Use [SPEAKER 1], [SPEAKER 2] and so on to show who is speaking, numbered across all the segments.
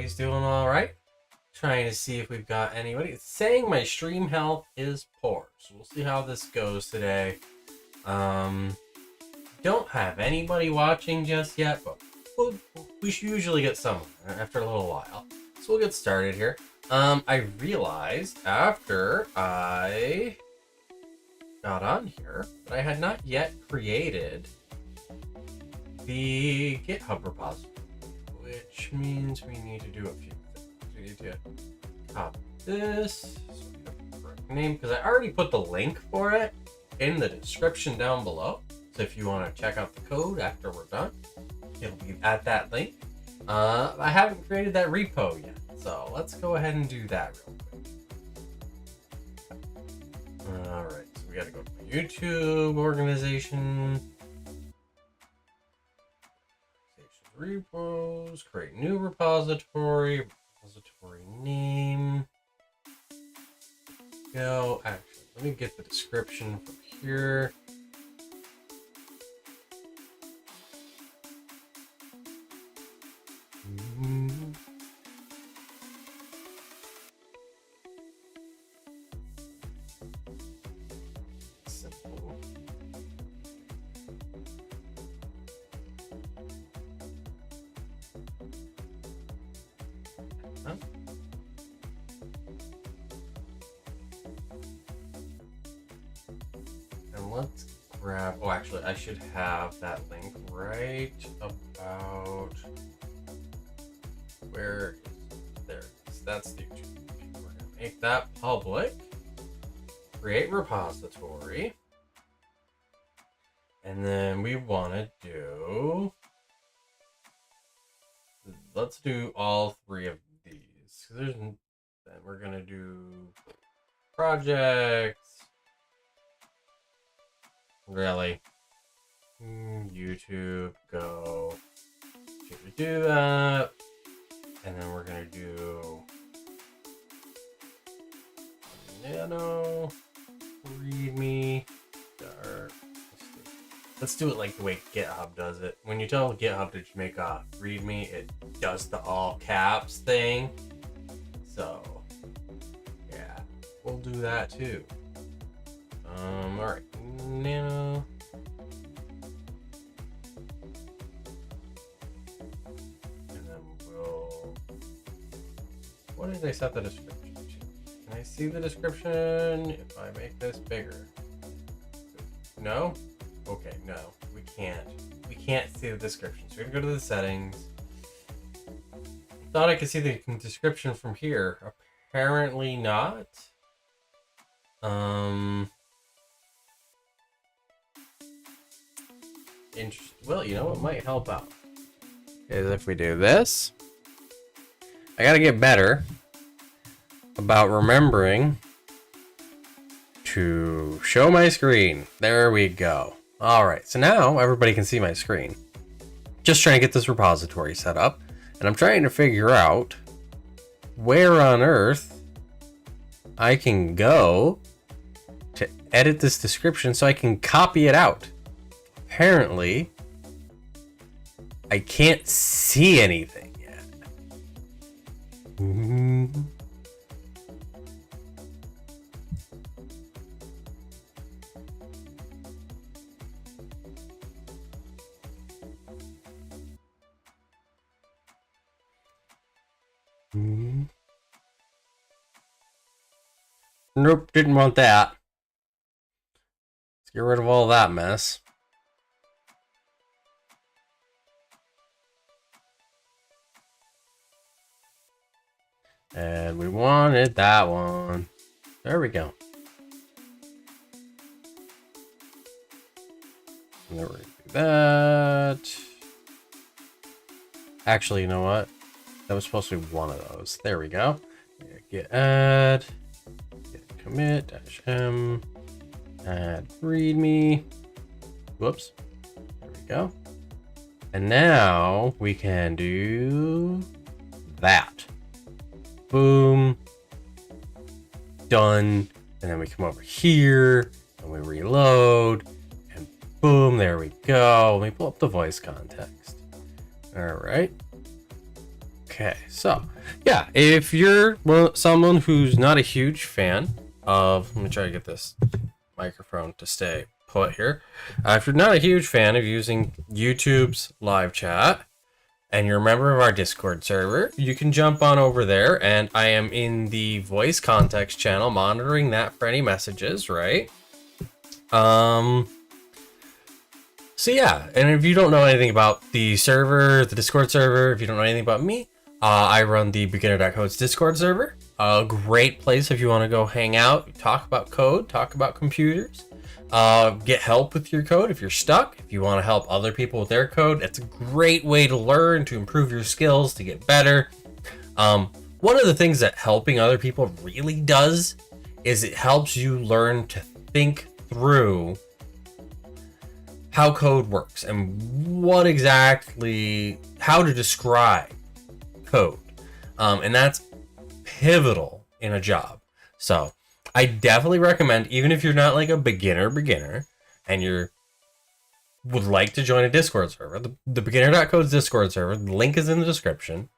[SPEAKER 1] everybody's doing all right. Trying to see if we've got anybody. It's saying my stream health is poor, so we'll see how this goes today. Don't have anybody watching just yet, but we should usually get someone after a little while. So we'll get started here. I realized after I got on here that I had not yet created the GitHub repository, which means we need to do a few things. We need to copy this, so we have the correct name, because I already put the link for it in the description down below. So if you want to check out the code after we're done, it'll be at that link. I haven't created that repo yet, so let's go ahead and do that real quick. All right, so we got to go to my YouTube organization. Repos, create new repository name. Go, actually, let me get the description from here. Simple. And let's grab, oh, actually, I should have that link right about, where is, there it is. That's the YouTube. We're going to make that public, create repository, and then we want to do, let's do all three of these. Then we're going to do projects. Really? YouTube, go. Should we do that? And then we're going to do nano, readme, start. Let's do it like the way GitHub does it. When you tell GitHub to make a readme, it does the all caps thing. So, yeah, we'll do that too. All right, nano. And then we'll, what did I set the description to? Can I see the description if I make this bigger? No? Okay, no, we can't. We can't see the description. So we're gonna go to the settings. Thought I could see the description from here. Apparently not. Well, you know what might help out is if we do this. I gotta get better about remembering to show my screen. There we go. All right, so now everybody can see my screen. Just trying to get this repository set up, and I'm trying to figure out where on earth I can go to edit this description so I can copy it out. Apparently, I can't see anything yet. Nope, didn't want that. Let's get rid of all that mess. And we wanted that one. There we go. And then we're gonna do that. Actually, you know what? That was supposed to be one of those. There we go. Git add, git commit -m, add readme. Whoops. There we go. And now we can do that. Boom. Done. And then we come over here and we reload. And boom, there we go. Let me pull up the voice context. All right. Okay, so yeah, if you're someone who's not a huge fan of, let me try to get this microphone to stay put here. If you're not a huge fan of using YouTube's live chat and you're a member of our Discord server, you can jump on over there, and I am in the voice context channel monitoring that for any messages, right? So yeah, and if you don't know anything about the server, the Discord server, if you don't know anything about me, I run the Beginner.Code's Discord server. A great place if you want to go hang out, talk about code, talk about computers, get help with your code if you're stuck. If you want to help other people with their code, it's a great way to learn, to improve your skills, to get better. One of the things that helping other people really does is it helps you learn to think through how code works and what exactly, how to describe code. And that's pivotal in a job. So I definitely recommend, even if you're not like a beginner and you would like to join a Discord server, the Beginner.Code's Discord server, the link is in the description.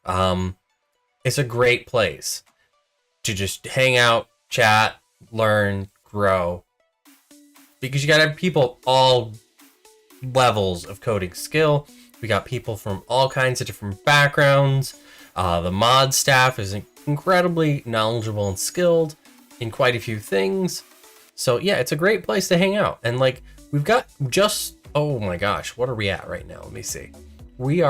[SPEAKER 1] It's a great place to just hang out, chat, learn, grow, because you gotta have people all levels of coding skill. We got people from all kinds of different backgrounds. The mod staff is incredibly knowledgeable and skilled in quite a few things. So yeah, it's a great place to hang out. And like, we've got just, oh my gosh, what are we at right now? Let me see. We're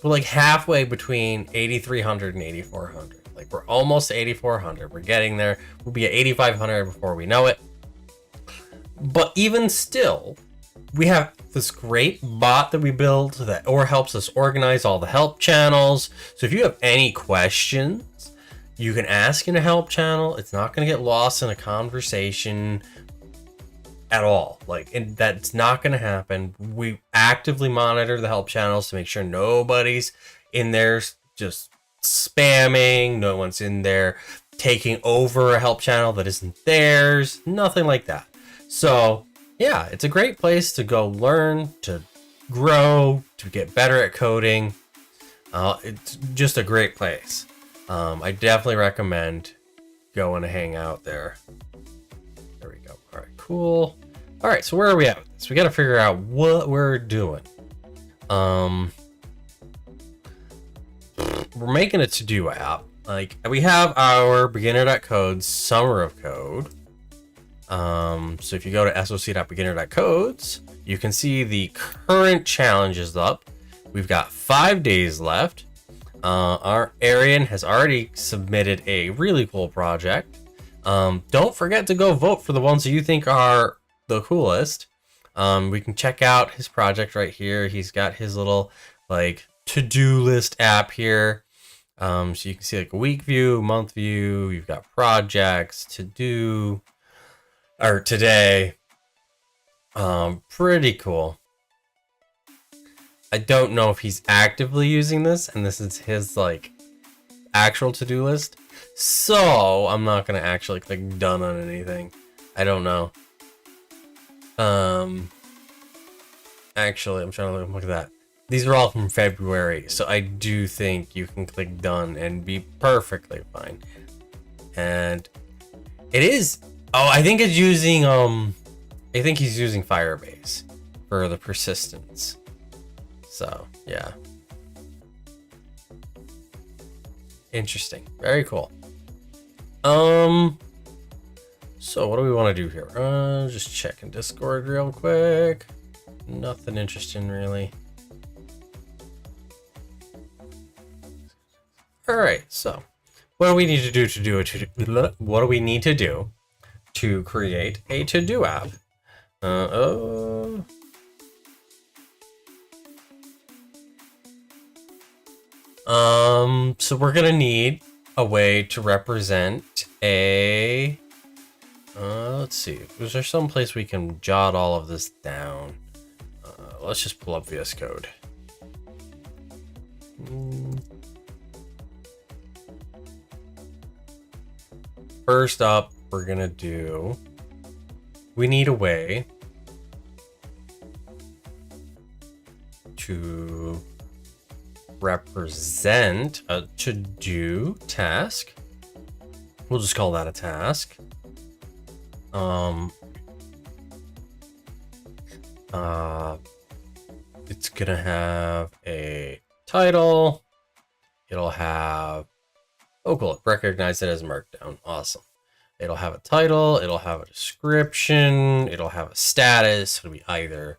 [SPEAKER 1] like halfway between 8,300 and 8,400. Like, we're almost to 8,400. We're getting there. We'll be at 8,500 before we know it. But even still, we have this great bot that we built that helps us organize all the help channels. So if you have any questions, you can ask in a help channel. It's not going to get lost in a conversation at all. Like, and that's not going to happen. We actively monitor the help channels to make sure nobody's in there just spamming. No one's in there taking over a help channel that isn't theirs. Nothing like that. So yeah, it's a great place to go learn, to grow, to get better at coding. It's just a great place. I definitely recommend going to hang out there. There we go. All right, cool. All right, so where are we at? So we got to figure out what we're doing. We're making a to-do app. Like, we have our Beginner.Code's Summer of Code. So if you go to soc.beginner.codes, you can see the current challenges up. We've got 5 days left. Our Arian has already submitted a really cool project. Don't forget to go vote for the ones that you think are the coolest. We can check out his project right here. He's got his little like to-do list app here. So you can see like a week view, month view. You've got projects, to do, or today. Pretty cool. I don't know if he's actively using this, and this is his like actual to-do list. So I'm not gonna actually click done on anything. I don't know. Actually, I'm trying to look at that. These are all from February, so I do think you can click done and be perfectly fine. And it is. Oh, I think it's using I think he's using Firebase for the persistence. So yeah. Interesting. Very cool. So what do we want to do here? Just checking Discord real quick. Nothing interesting really. All right. So what do we need to do what do we need to do to create a to-do app? So we're gonna need a way to represent a. Let's see. Is there some place we can jot all of this down? Let's just pull up VS Code. First up, we're gonna do. We need a way to represent a to-do task. We'll just call that a task. It's gonna have a title. It'll have, oh cool, recognize it as markdown. Awesome. It'll have a title, it'll have a description, it'll have a status. It'll be either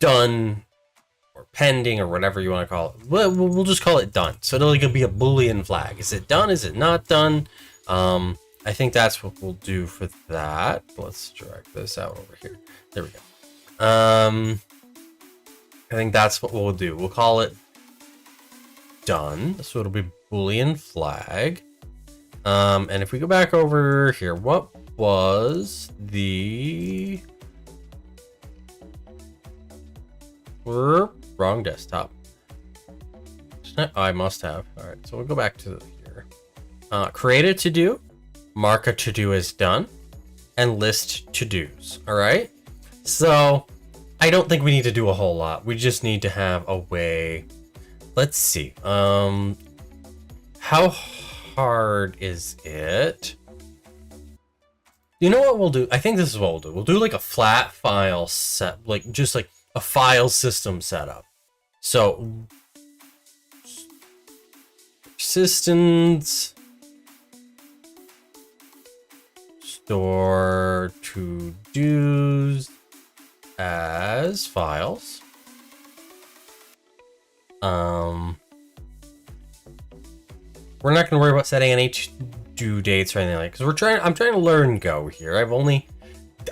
[SPEAKER 1] done or pending or whatever you want to call it. We'll just call it done. So it'll be a Boolean flag. Is it done? Is it not done? I think that's what we'll do for that. Let's drag this out over here. There we go. I think that's what we'll do. We'll call it done. So it'll be Boolean flag. And if we go back over here, what was the wrong desktop? I must have. All right, so we'll go back to here. Create a to-do, mark a to-do as done, and list to-dos. All right. So I don't think we need to do a whole lot. We just need to have a way. Let's see. How hard is it? You know what we'll do? I think this is what we'll do. We'll do like a flat file set, like just like a file system setup. So systems store to-dos as files. We're not going to worry about setting any due dates or anything like, because I'm trying to learn Go here.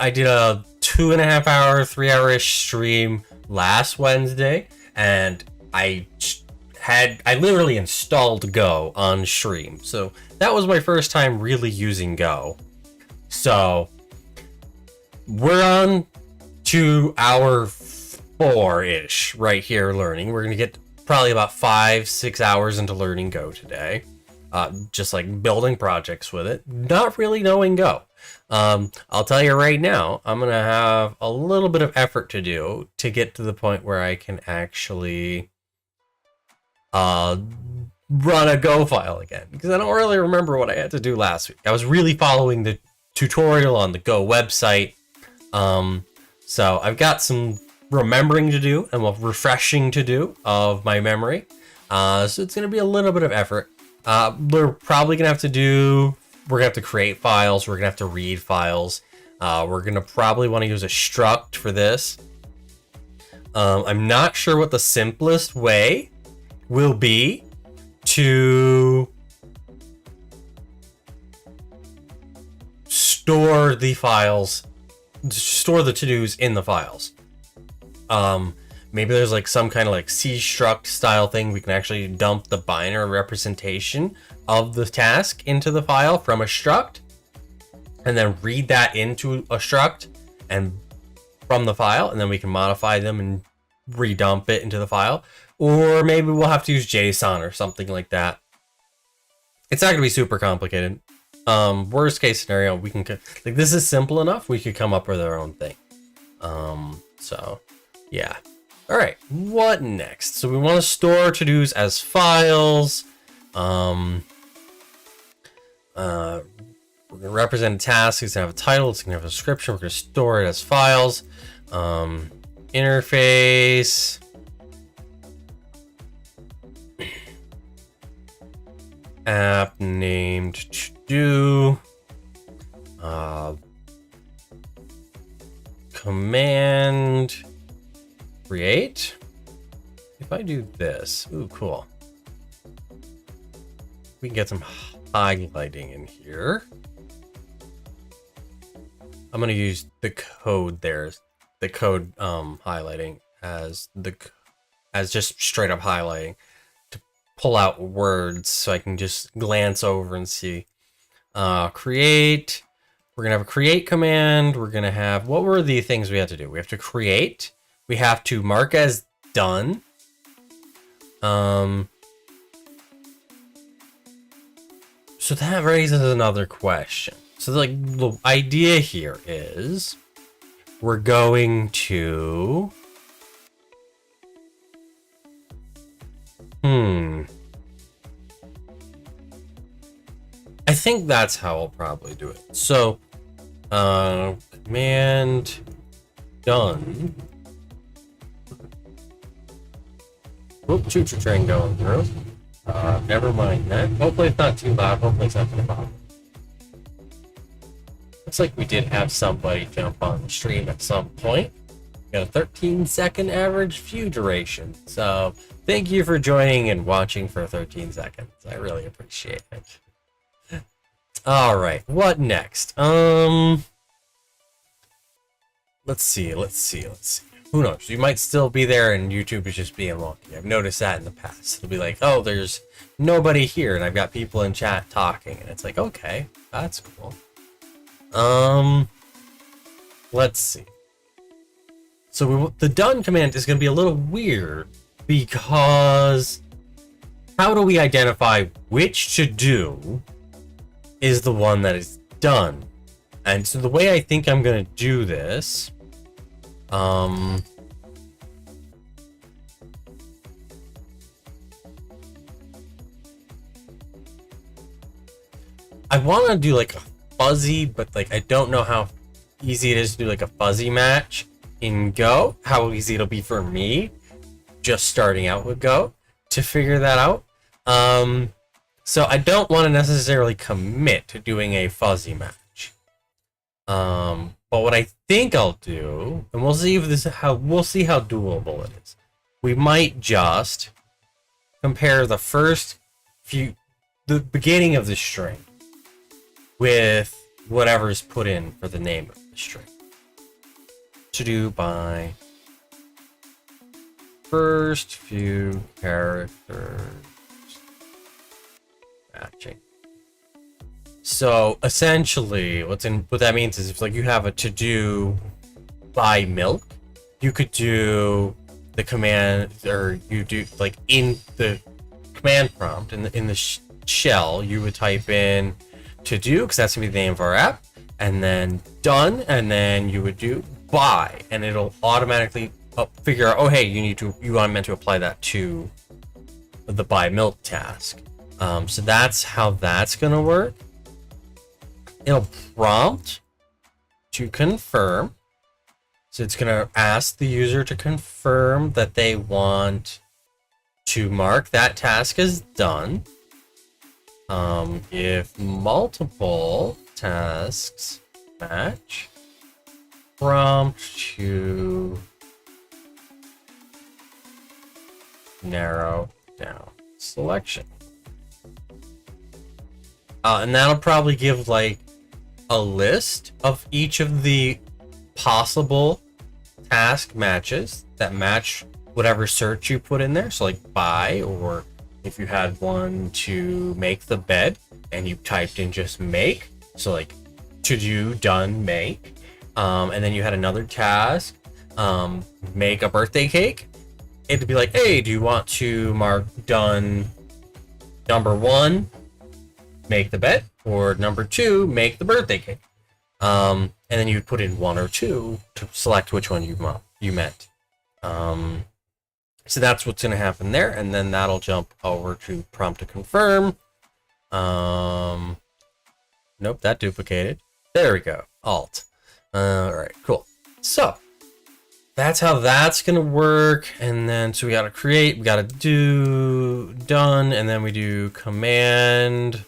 [SPEAKER 1] I did a 2.5 hour, 3-hour-ish stream last Wednesday, and I literally installed Go on stream. So that was my first time really using Go. So we're on to hour 4-ish right here learning. We're going to get probably about 5-6 hours into learning Go today. Just like building projects with it, not really knowing Go. I'll tell you right now, I'm going to have a little bit of effort to do to get to the point where I can actually run a Go file again, because I don't really remember what I had to do last week. I was really following the tutorial on the Go website. So I've got some remembering to do and refreshing to do of my memory. So it's going to be a little bit of effort. We're probably going to have to create files. We're going to have to read files. We're going to probably want to use a struct for this. I'm not sure what the simplest way will be to store the files, store the to-dos in the files. Maybe there's like some kind of like C struct style thing. We can actually dump the binary representation of the task into the file from a struct, and then read that into a struct and from the file, and then we can modify them and redump it into the file. Or maybe we'll have to use JSON or something like that. It's not gonna be super complicated. Worst case scenario, we can like, this is simple enough. We could come up with our own thing. So yeah. All right, what next? So we want to store to-dos as files. We're going to represent a task. It's going to have a title. It's going to have a description. We're going to store it as files. Interface. App named to-do. Command. Create. If I do this, ooh, cool. We can get some highlighting in here. I'm going to use the code there, the code highlighting as just straight up highlighting to pull out words so I can just glance over and see. Create. We're going to have a create command. We're going to have, what were the things we had to do? We have to create. We have to mark as done. So that raises another question. So like the idea here is we're going to I think that's how I'll probably do it. So, command done. Whoop, choo-choo train going through. Never mind that. Hopefully it's not too loud. Hopefully it's not gonna bother. Looks like we did have somebody jump on the stream at some point. Got a 13-second average view duration. So thank you for joining and watching for 13 seconds. I really appreciate it. All right, what next? Let's see. Who knows? You might still be there and YouTube is just being wonky. I've noticed that in the past. It'll be like, oh, there's nobody here, and I've got people in chat talking, and it's like, okay, that's cool. Let's see. So the done command is going to be a little weird because how do we identify which to do is the one that is done? And so the way I think I'm going to do this, I want to do like a fuzzy, but like I don't know how easy it is to do like a fuzzy match in Go, how easy it'll be for me just starting out with Go to figure that out. So I don't want to necessarily commit to doing a fuzzy match. But what I think I'll do, and we'll see how doable it is. We might just compare the beginning of the string with whatever's put in for the name of the string. To do by first few characters matching. So essentially, what that means is if like you have a to do by milk, you could do the command, or you do like in the command prompt in the shell, you would type in to do because that's gonna be the name of our app, and then done, and then you would do by, and it'll automatically figure out, oh hey, you are meant to apply that to the buy milk task. So that's how that's gonna work. It'll prompt to confirm. So it's going to ask the user to confirm that they want to mark that task as done. If multiple tasks match, prompt to narrow down selection. And that'll probably give like a list of each of the possible task matches that match whatever search you put in there. So like buy, or if you had one to make the bed and you typed in just make, so like to do, done, make, and then you had another task, make a birthday cake, it'd be like, hey, do you want to mark done number 1, make the bed, or number 2, make the birthday cake? And then you'd put in 1 or 2 to select which one you meant. So that's what's going to happen there, and then that'll jump over to prompt to confirm. Nope, that duplicated. There we go. Alt. All right, cool. So that's how that's going to work. And then, so we got to create, we got to do done, and then we do command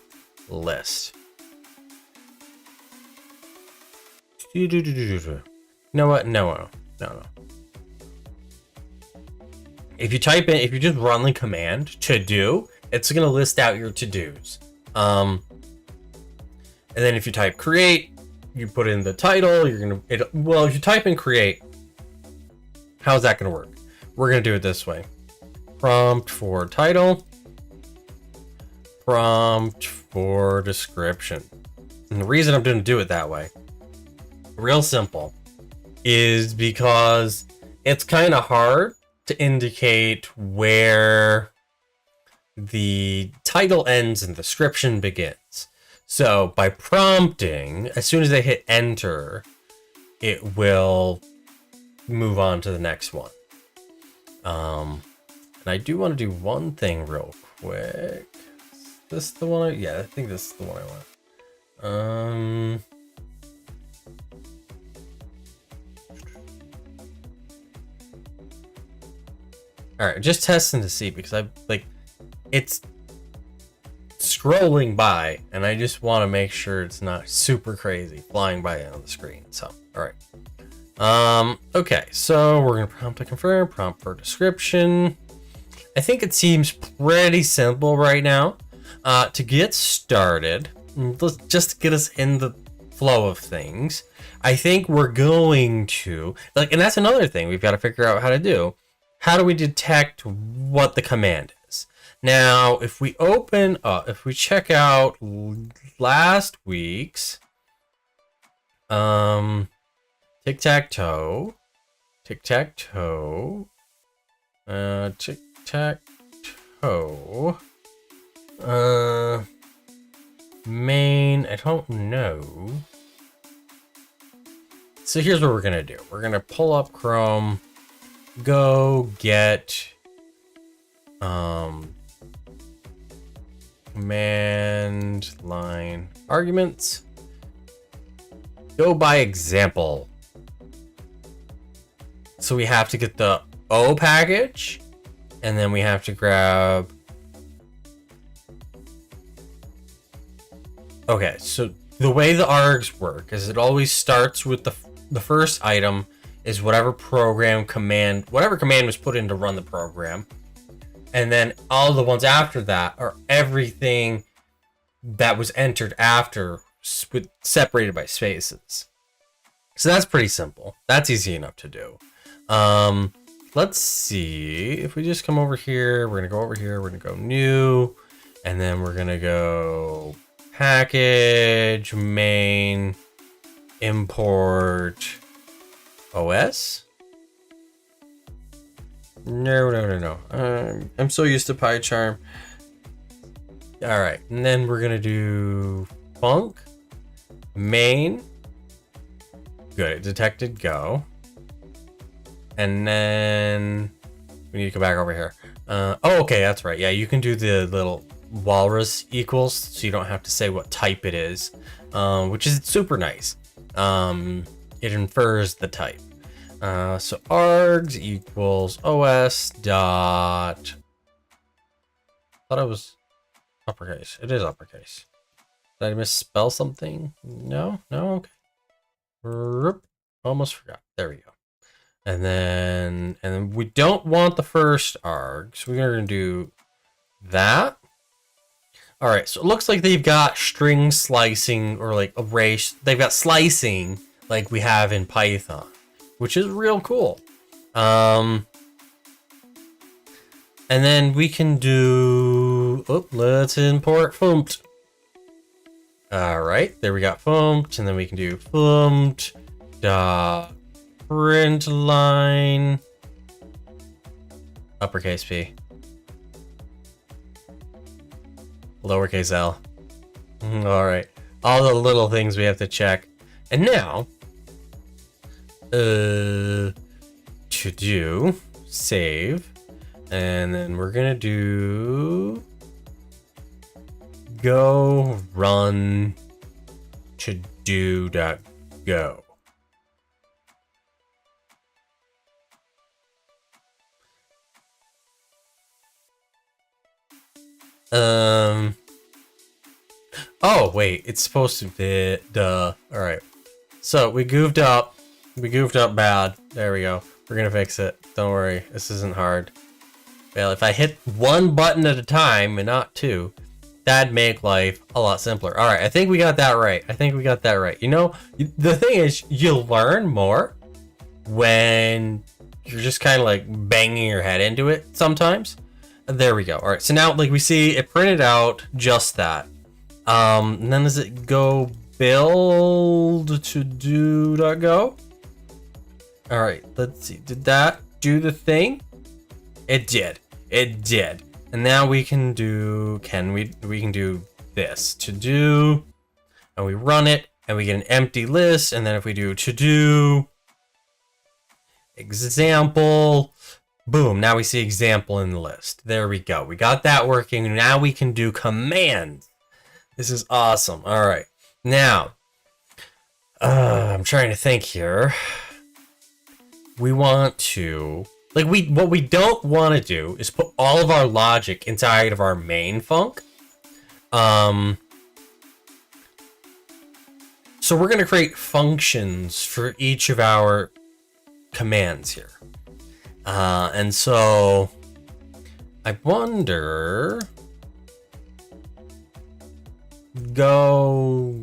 [SPEAKER 1] list. You know what? No. If you type in, if you just run the command to do, it's going to list out your to-dos. And then if you type create, you put in the title, well, if you type in create, how's that going to work? We're going to do it this way. Prompt for title, prompt for description. And the reason I'm going to do it that way, real simple, is because it's kind of hard to indicate where the title ends and the description begins. So by prompting, as soon as they hit enter, it will move on to the next one. And I do want to do one thing real quick. Is this the one? Yeah, I think this is the one I want. All right, just testing to see because it's scrolling by and I just want to make sure it's not super crazy flying by on the screen. So, all right. Okay, so we're gonna prompt to confirm, prompt for description. I think it seems pretty simple right now. To get started, just get us in the flow of things. I think we're going to and that's another thing we've got to figure out how to do. How do we detect what the command is? Now, if we open up, if we check out last week's tic-tac-toe, tic-tac-toe, tic-tac-toe, main, I don't know. So here's what we're gonna do. We're gonna pull up Chrome, go get command line arguments, go by example. So we have to get the O package, and then we have to grab. Okay, so the way the args work is it always starts with the first item is whatever command was put in to run the program. And then all the ones after that are everything that was entered after, separated by spaces. So that's pretty simple. That's easy enough to do. Let's see if we just come over here. We're gonna go over here. We're gonna go new, and then we're gonna go package main import OS. No. I'm so used to PyCharm. All right, and then we're gonna do func main. Good, it detected go. And then we need to go back over here. Oh, okay, that's right. Yeah, you can do the little walrus equals, so you don't have to say what type it is, which is super nice. It infers the type. So args equals os dot. Thought it was uppercase. It is uppercase. Did I misspell something? No. Okay. Almost forgot. There we go. And then we don't want the first arg, so we're gonna do that. All right. So it looks like they've got string slicing or like array. They've got slicing like we have in Python, which is real cool. And then we can do, let's import fumpt. All right, there we got fumpt, and then we can do fumpt dot print line uppercase P, lowercase l. All right, all the little things we have to check. And now, to do save, and then we're gonna do go run to do.go. Oh wait, it's supposed to be duh. All right, so we goofed up bad. There we go. We're gonna fix it. Don't worry, this isn't hard. Well, if I hit one button at a time and not two, that'd make life a lot simpler. All right, I think we got that right. You know, the thing is, you'll learn more when you're just kind of like banging your head into it sometimes. There we go. All right, so now like we see it printed out just that. And then does it go build to do.go? All right, let's see. Did that do the thing? It did. And now we can do, we can do this to do, and we run it, and we get an empty list. And then if we do to do example, Boom, now we see example in the list. There we go. We got that working. Now we can do commands. This is awesome. All right. Now, I'm trying to think here. We want to, like, what we don't want to do is put all of our logic inside of our main func. So we're going to create functions for each of our commands here. And so I wonder, go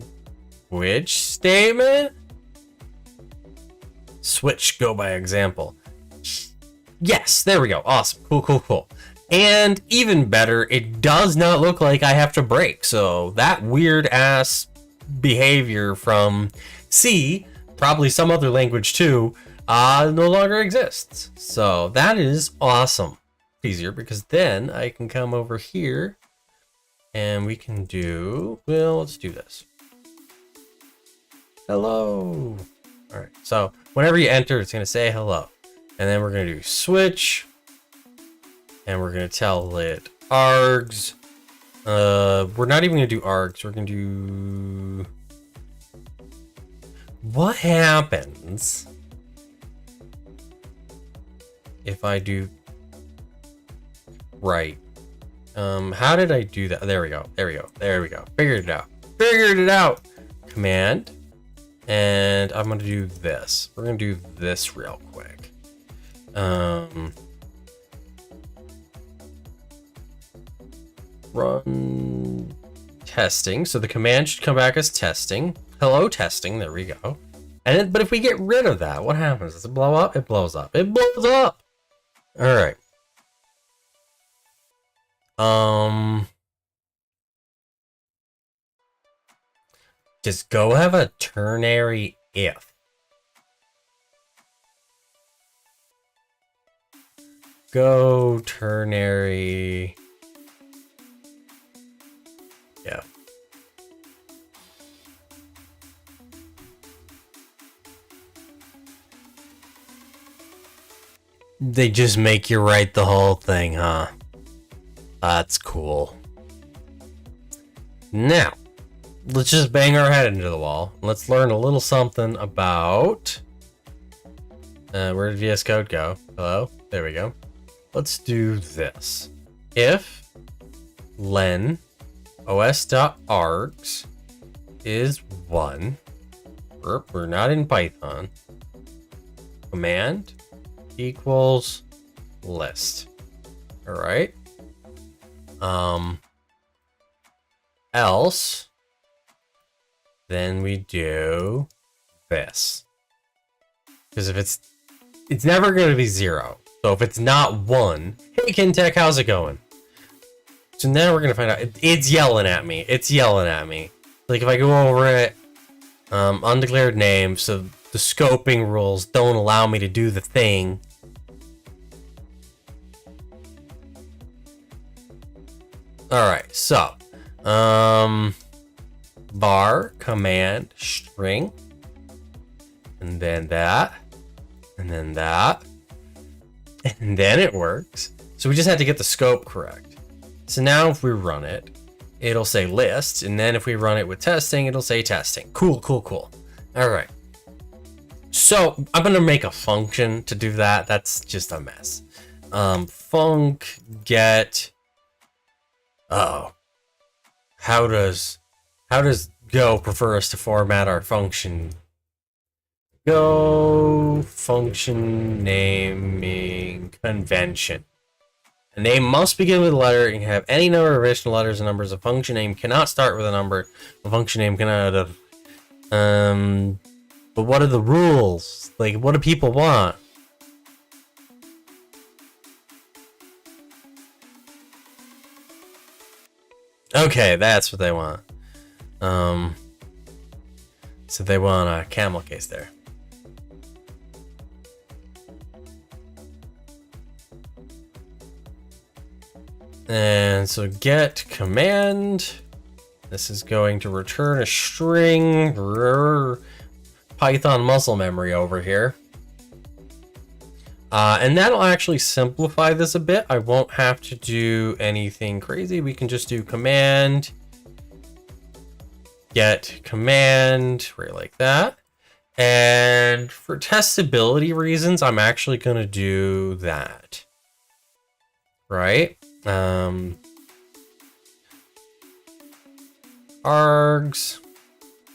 [SPEAKER 1] which statement? Switch go by example. Yes, there we go. Awesome. Cool. And even better, it does not look like I have to break. So that weird ass behavior from C, probably some other language too, no longer exists. So that is awesome. Easier because then I can come over here and we can do, well, let's do this. Hello. All right. So whenever you enter, it's going to say hello. And then we're going to do switch. And we're going to tell it args. We're not even going to do args. We're going to do, what happens if I do right? How did I do that? There we go. Figured it out. Command. And I'm going to do this. We're going to do this real quick. Run testing. So the command should come back as testing. Hello, testing. There we go. And then, but if we get rid of that, what happens? Does it blow up? It blows up. It blows up. All right. Just go have a ternary if. Go ternary. Yeah. They just make you write the whole thing, huh? That's cool. Now, let's just bang our head into the wall. Let's learn a little something about... where did VS Code go? Hello? There we go. Let's do this. If len os.args is 1, we're not in Python, command equals list. All right. Else, then we do this. Because if it's never going to be 0. So if it's not 1, hey Kintech, how's it going? So now we're going to find out. It's yelling at me. Like if I go over it, undeclared name, so the scoping rules don't allow me to do the thing. All right, so bar command string, and then that, and then that, and then it works. So we just had to get the scope correct. So now if we run it, it'll say list, and then if we run it with testing, it'll say testing. Cool. All right. So I'm gonna make a function to do that. That's just a mess. Func get. Oh, how does Go prefer us to format our function? Go function naming convention. A name must begin with a letter and can have any number of additional letters and numbers. A function name cannot start with a number. A function name cannot. But what are the rules? Like, what do people want? Okay, that's what they want. So they want a camel case there. And so get command. This is going to return a string. Python muscle memory over here. And that'll actually simplify this a bit. I won't have to do anything crazy. We can just do command, get command, right like that. And for testability reasons, I'm actually going to do that. Right? Args.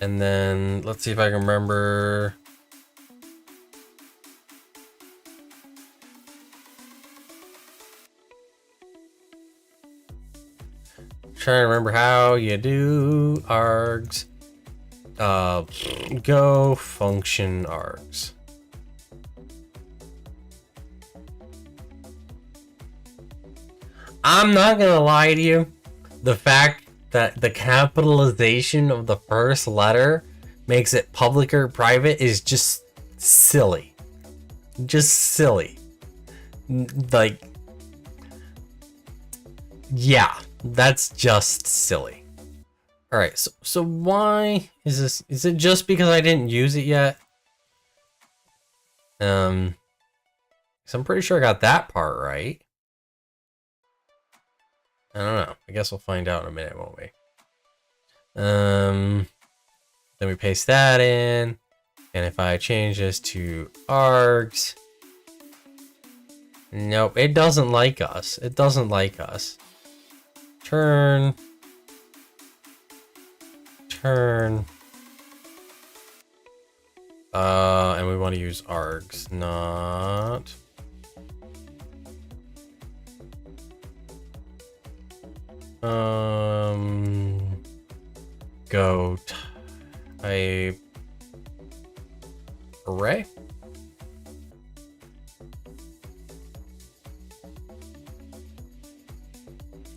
[SPEAKER 1] And then let's see if I can remember. Trying to remember how you do args. Go function args. I'm not gonna lie to you. The fact that the capitalization of the first letter makes it public or private is just silly. Just silly. Like, yeah, that's just silly. All right, so why is this? Is it just because I didn't use it yet? So I'm pretty sure I got that part right. I don't know. I guess we'll find out in a minute, won't we? Then we paste that in, and if I change this to args, nope, it doesn't like us. It doesn't like us. Turn. And we want to use args, not go type array.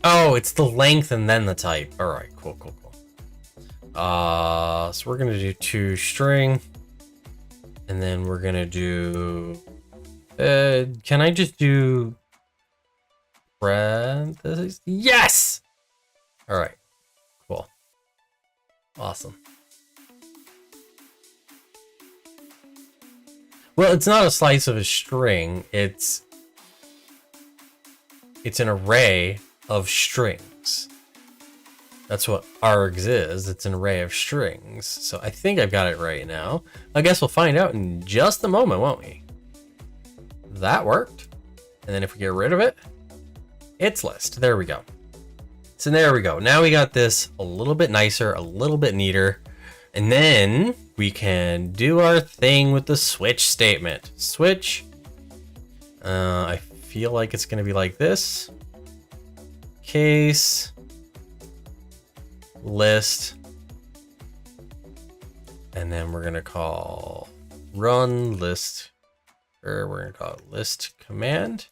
[SPEAKER 1] Oh, it's the length and then the type. All right, cool. So we're gonna do toString, and then we're gonna do. Can I just do parentheses? Yes. All right, cool, awesome. Well, it's not a slice of a string. It's an array of strings. That's what args is. It's an array of strings. So I think I've got it right now. I guess we'll find out in just a moment, won't we? That worked. And then if we get rid of it, it's list. There we go. So there we go. Now we got this a little bit nicer, a little bit neater. And then we can do our thing with the switch statement. Switch. I feel like it's going to be like this. Case. List. And then we're going to call run list. Or we're going to call it list command.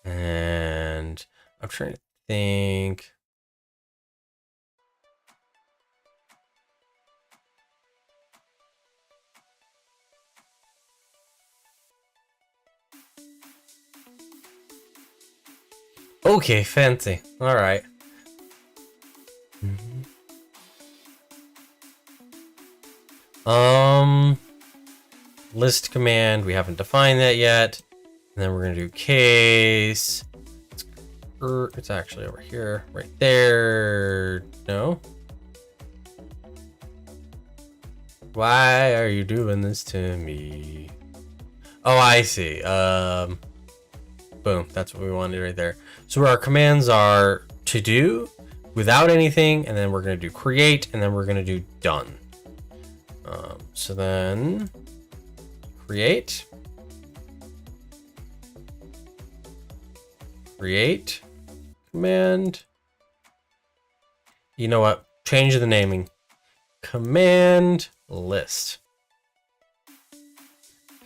[SPEAKER 1] And I'm trying to think. Okay, fancy. All right. List command, we haven't defined that yet. And then we're gonna do case. It's actually over here, right there. No. Why are you doing this to me? Oh, I see. Boom, that's what we wanted right there. So our commands are to do without anything, and then we're gonna do create, and then we're gonna do done. So then create, command. You know what? Change the naming. Command list.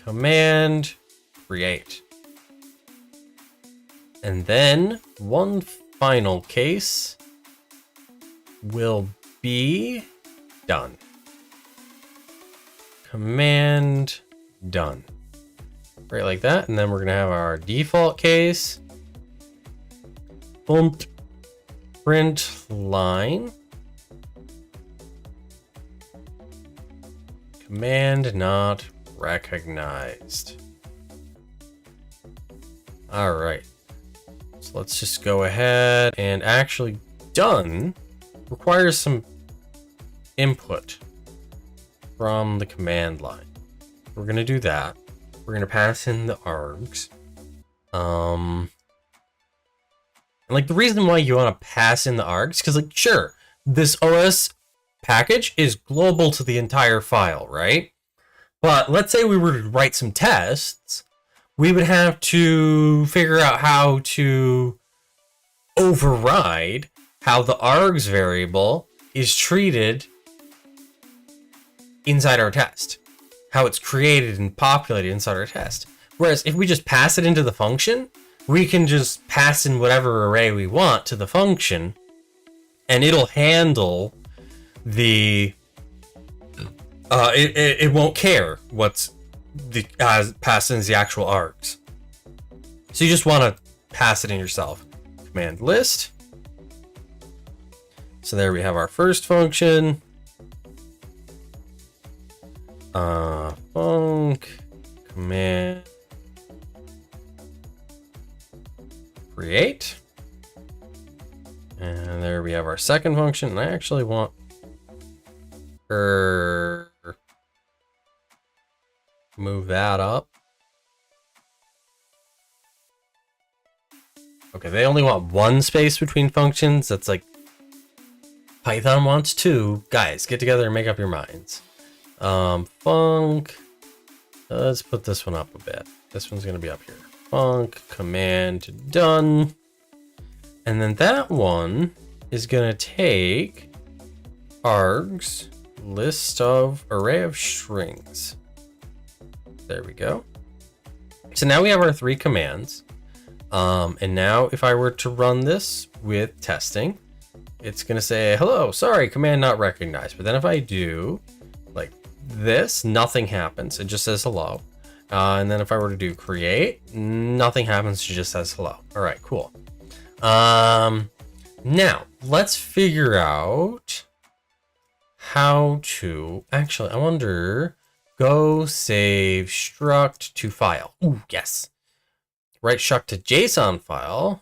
[SPEAKER 1] Command create. And then one final case will be done. Command done. Right like that. And then we're going to have our default case. Print line. Command not recognized. All right. So let's just go ahead and actually done requires some input from the command line. We're going to do that. We're going to pass in the args. And like the reason why you want to pass in the args, because like, sure, this OS package is global to the entire file, right? But let's say we were to write some tests, we would have to figure out how to override how the args variable is treated inside our test, how it's created and populated inside our test. Whereas if we just pass it into the function, we can just pass in whatever array we want to the function, and it'll handle the it won't care what's the passed in as the actual args. So you just want to pass it in yourself. Command list. So there we have our first function. Func command create. And there we have our second function. And I actually want her move that up. Okay, they only want one space between functions. That's like Python wants two. Guys, get together and make up your minds. Func. Let's put this one up a bit. This one's gonna be up here. Func command done. And then that one is gonna take args list of array of strings. There we go. So now we have our three commands. And now if I were to run this with testing, it's gonna say, hello, sorry, command not recognized. But then if I do like this, nothing happens. It just says hello. And then if I were to do create, nothing happens. It just says hello. All right, cool. Now let's figure out how to actually, I wonder, go save struct to file. Ooh, yes. Write struct to JSON file.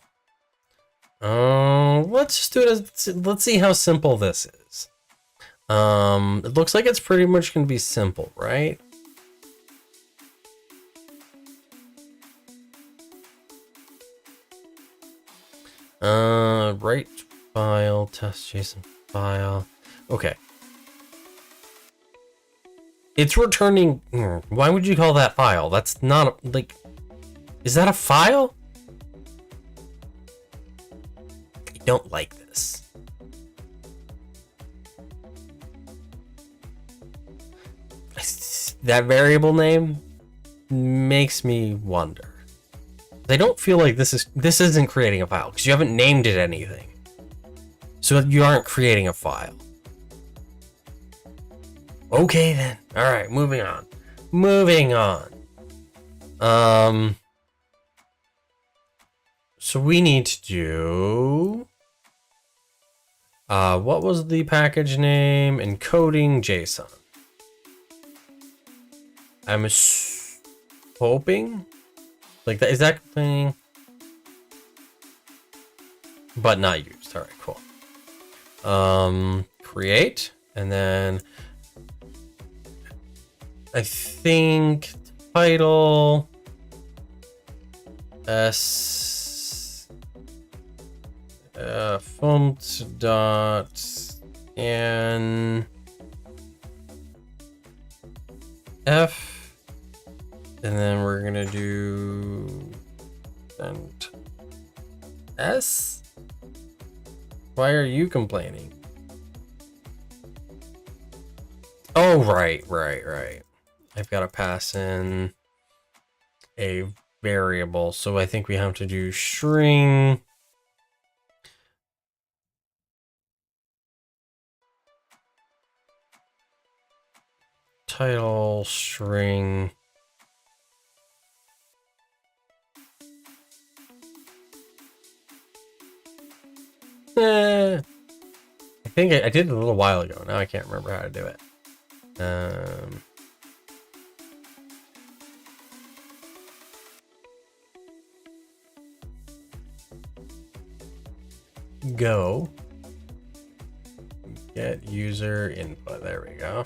[SPEAKER 1] Let's just do it as, let's see how simple this is. It looks like it's pretty much going to be simple, right? Write file, test JSON file. Okay. It's returning. Why would you call that file? That's not like, is that a file? I don't like this. That variable name makes me wonder. I don't feel like this isn't creating a file because you haven't named it anything. So you aren't creating a file. Okay then. All right, moving on. Moving on. So we need to do what was the package name? Encoding JSON. I'm hoping like that is that thing, but not used. All right, cool. Create, and then I think title s font dot n f. And then we're gonna do and S. Why are you complaining? Oh, right. I've got to pass in a variable, so I think we have to do string title string. I think I did it a little while ago. Now I can't remember how to do it. go get user input. There we go.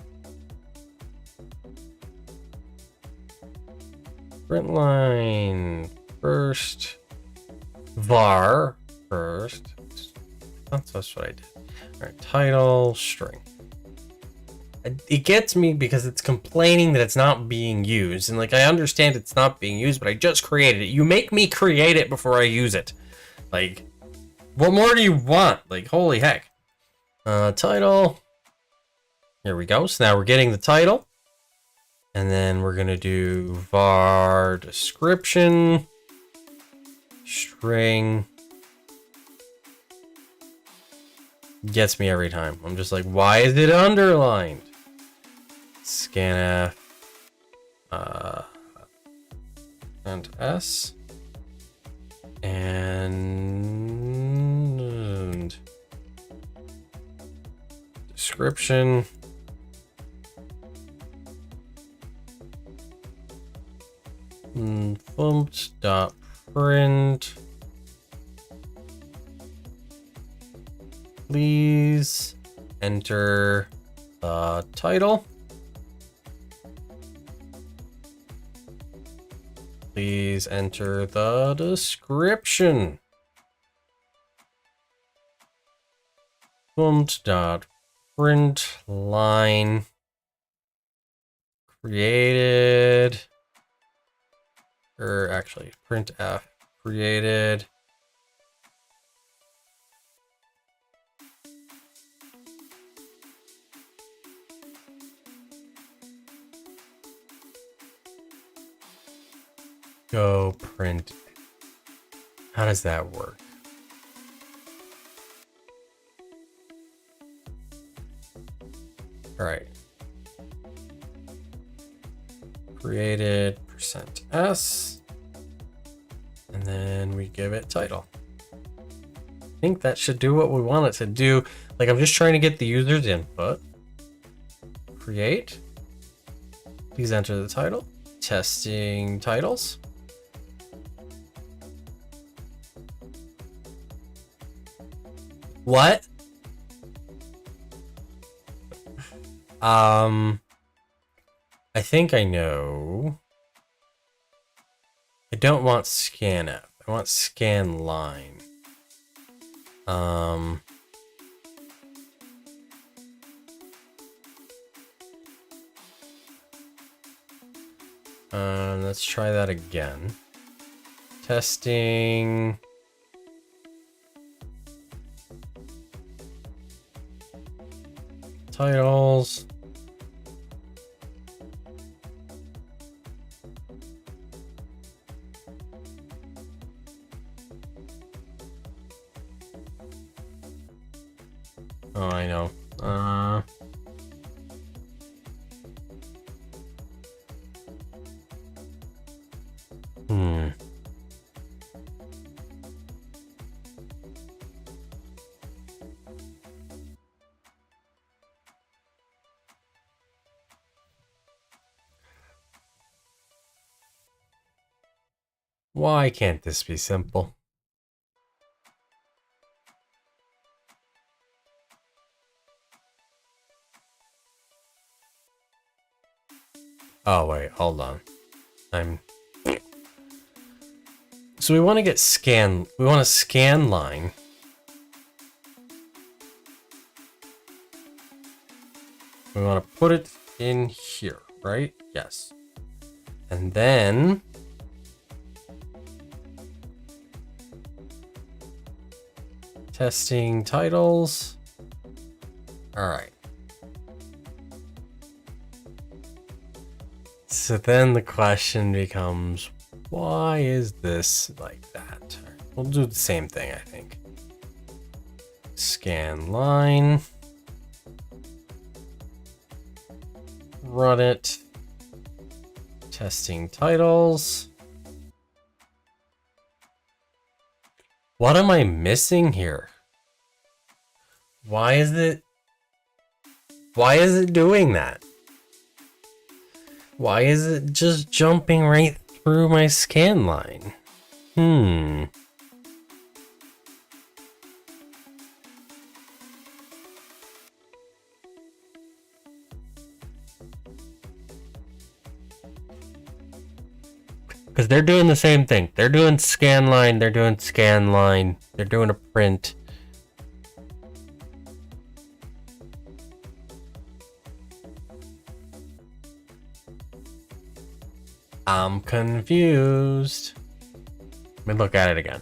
[SPEAKER 1] Print line first, var first. That's what I did. All right, title string. It gets me because it's complaining that it's not being used, and like I understand it's not being used, but I just created it. You make me create it before I use it. Like, what more do you want? Like, holy heck. Title. Here we go. So now we're getting the title. And then we're going to do var description string. Gets me every time. I'm just like, why is it underlined? Scanf and S and description. Print. Please enter the title. Please enter the description. Print line created. Or actually, printf created. Go print. How does that work? All right. Created %s, and then we give it title. I think that should do what we want it to do. Like, I'm just trying to get the user's input. Create. Please enter the title. Testing titles. What? I think I know. I don't want scanf. I want scan line. Let's try that again. Testing. Titles. Oh, I know. Why can't this be simple? Oh, wait, hold on. So we want to get scan. We want a scan line. We want to put it in here, right? Yes. And then testing titles. All right. So then the question becomes, why is this like that? We'll do the same thing, I think. Scan line. Run it. Testing titles. What am I missing here? Why is it doing that? Why is it just jumping right through my scan line? because they're doing the same thing. They're doing scan line, they're doing scan line, they're doing a print. I'm confused. Let me look at it again.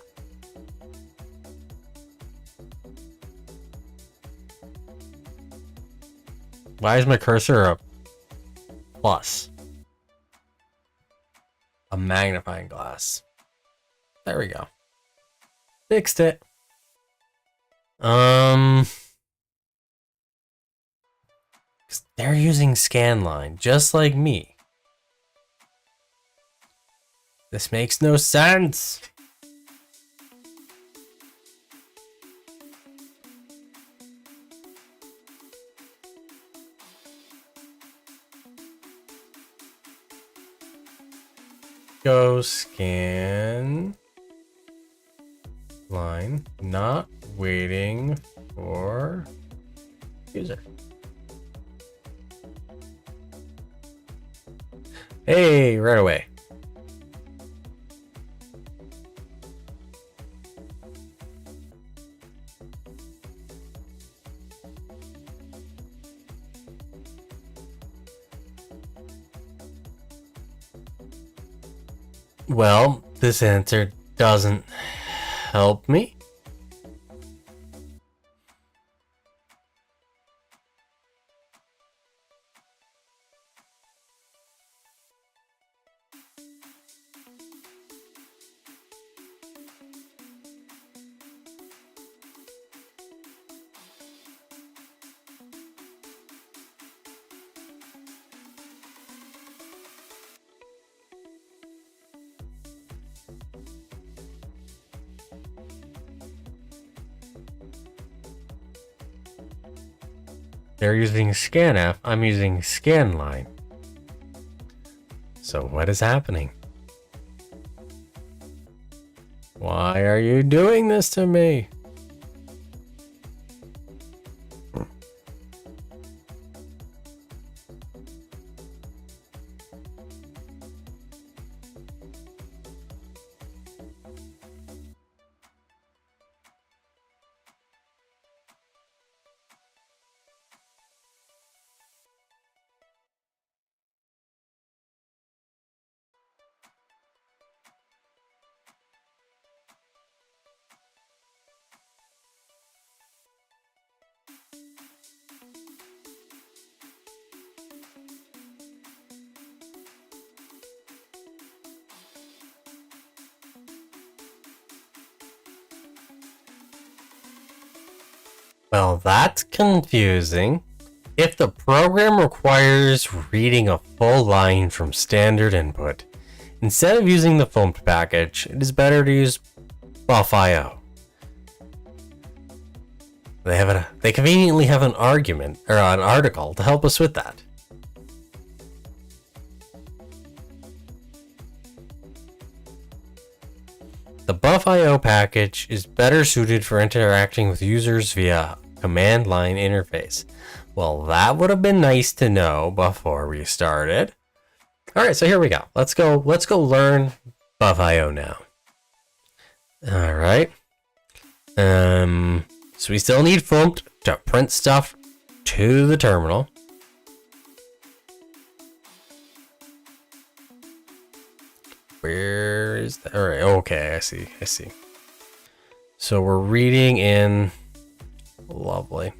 [SPEAKER 1] Why is my cursor a plus? A magnifying glass. There we go. Fixed it. They're using scanline, just like me. This makes no sense. Go scan line, not waiting for user. Hey, right away. Well, this answer doesn't help me. They're using scanf, I'm using scanline. So what is happening? Why are you doing this to me? Well, that's confusing. If the program requires reading a full line from standard input, instead of using the filmed package, it is better to use buff.io. They conveniently have an argument or an article to help us with that. The buff.io package is better suited for interacting with users via command line interface. Well, that would have been nice to know before we started. All right, so here we go. Let's go learn buff.io now. All right. So we still need Fumpt to print stuff to the terminal. Where is that? All right. Okay, I see. So we're reading in. Lovely.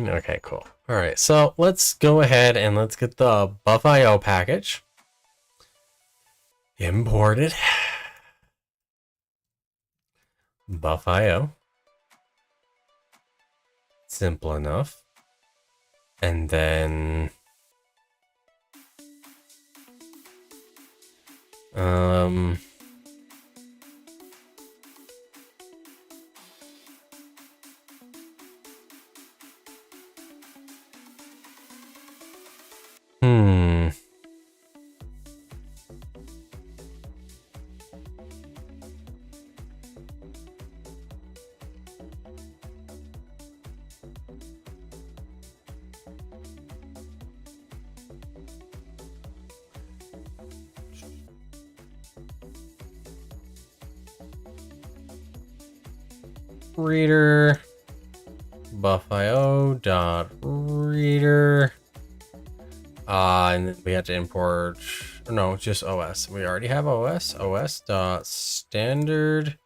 [SPEAKER 1] Okay, cool. All right, so let's go ahead and let's get the buff.io package imported. Buff.io. Simple enough. And then Um, hmm. Reader buff.io dot reader. And then we have to import, no, just OS. We already have OS. OS dot standard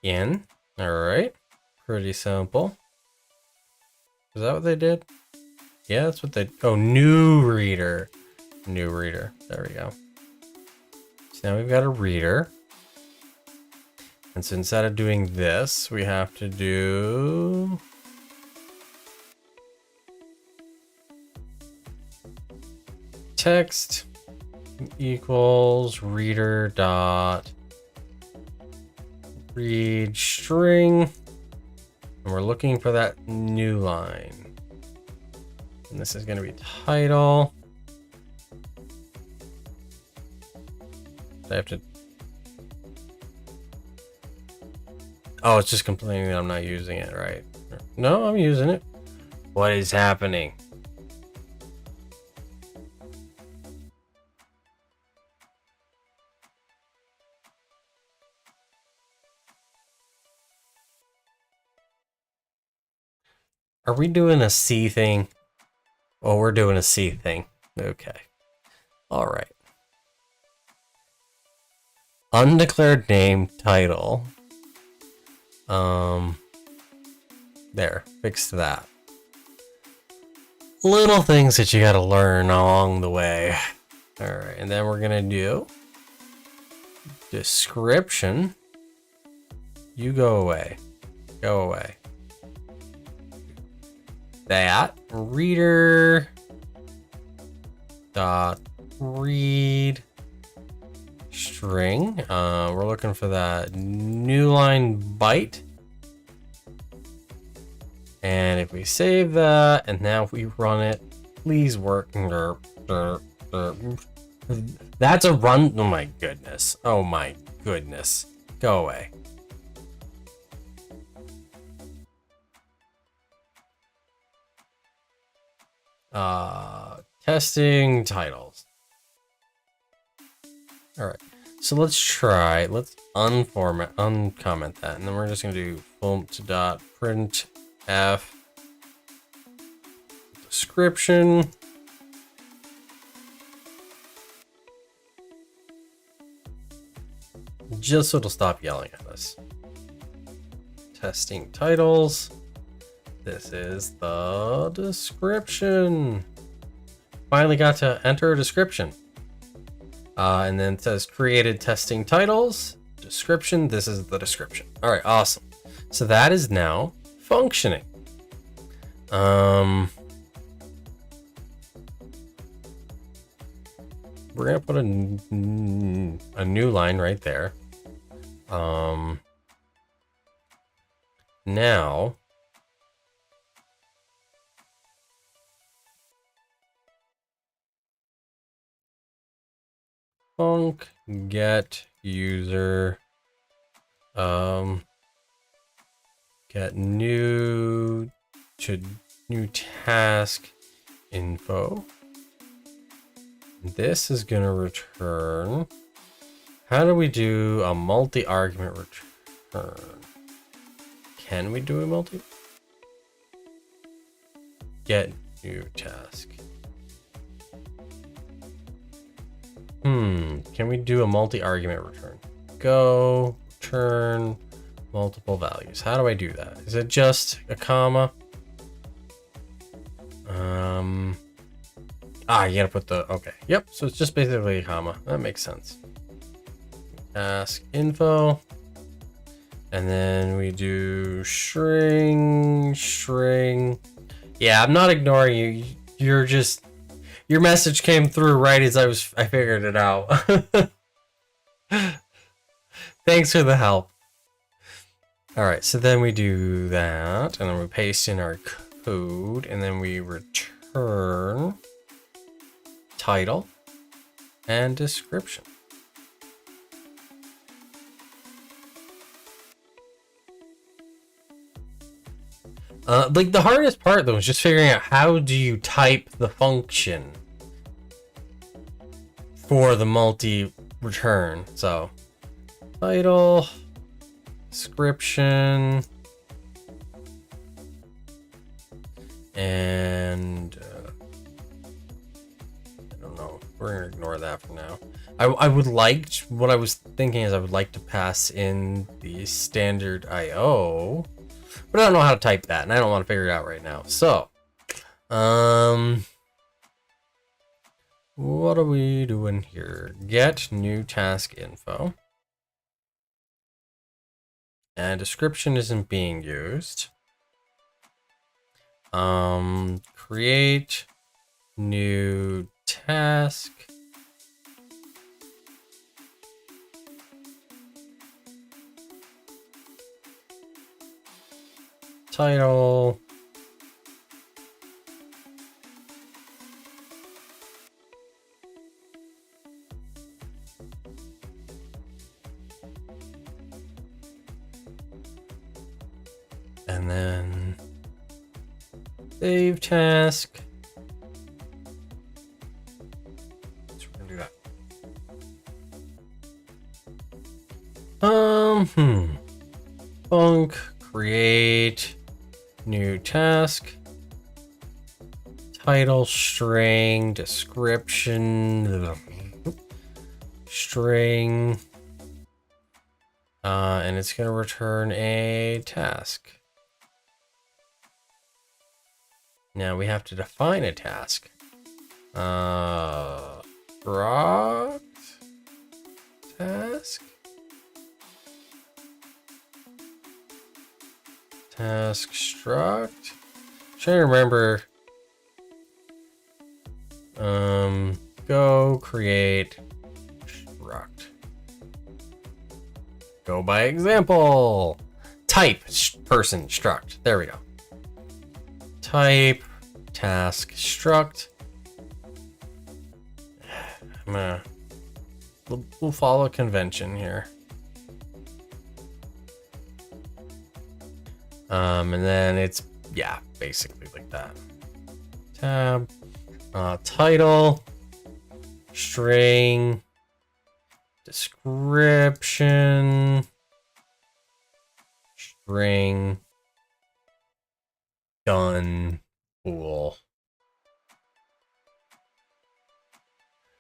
[SPEAKER 1] in. All right, pretty simple. Is that what they did? Yeah, that's what they. Oh, new reader. New reader. There we go. So now we've got a reader. And so instead of doing this, we have to do text equals reader dot read string. And we're looking for that new line. And this is going to be title. I have to. Oh, it's just complaining that I'm not using it, right? No, I'm using it. What is happening? Are we doing a C thing? Oh, we're doing a C thing. Okay. All right. Undeclared name title. There, fixed that. Little things that you gotta learn along the way. All right, and then we're gonna do description. You go away. Go away. That reader dot read string. We're looking for that new line byte. And if we save that, and now if we run it, please work. That's a run. Oh my goodness. Oh my goodness. Go away. Testing titles. All right. So let's try. Let's uncomment that, and then we're just gonna do print f description. Just so it'll stop yelling at us. Testing titles. This is the description. Finally got to enter a description. And then it says created testing titles. Description. This is the description. All right, awesome. So that is now functioning. We're gonna put a new line right there. Now func get user get new task info. This is gonna return. How do we do a multi-argument return? Can we do a multi? Get new task. Can we do a multi-argument return? Go return multiple values. How do I do that? Is it just a comma? You gotta put the, okay. Yep, so it's just basically a comma. That makes sense. Task info. And then we do string. Yeah, I'm not ignoring you. You're just, your message came through right as I figured it out. Thanks for the help. All right, so then we do that, and then we paste in our code, and then we return title and description. Like the hardest part though is just figuring out how do you type the function for the multi-return. So title, description, and I don't know. We're gonna ignore that for now. I would like, what I was thinking is I would like to pass in the standard IO, but I don't know how to type that, and I don't want to figure it out right now. So, what are we doing here? Get new task info. And description isn't being used. Create new task. Title. And then save task. So we're gonna do that. Func create new task. Title string description string. And it's gonna return a task. Now we have to define a task. Struct task. Task struct. I'm trying to remember. Go create struct. Go by example. Type person struct. There we go. Type task struct. We'll follow convention here. And then it's, yeah, basically like that. Tab, title, string, description, string, done, cool.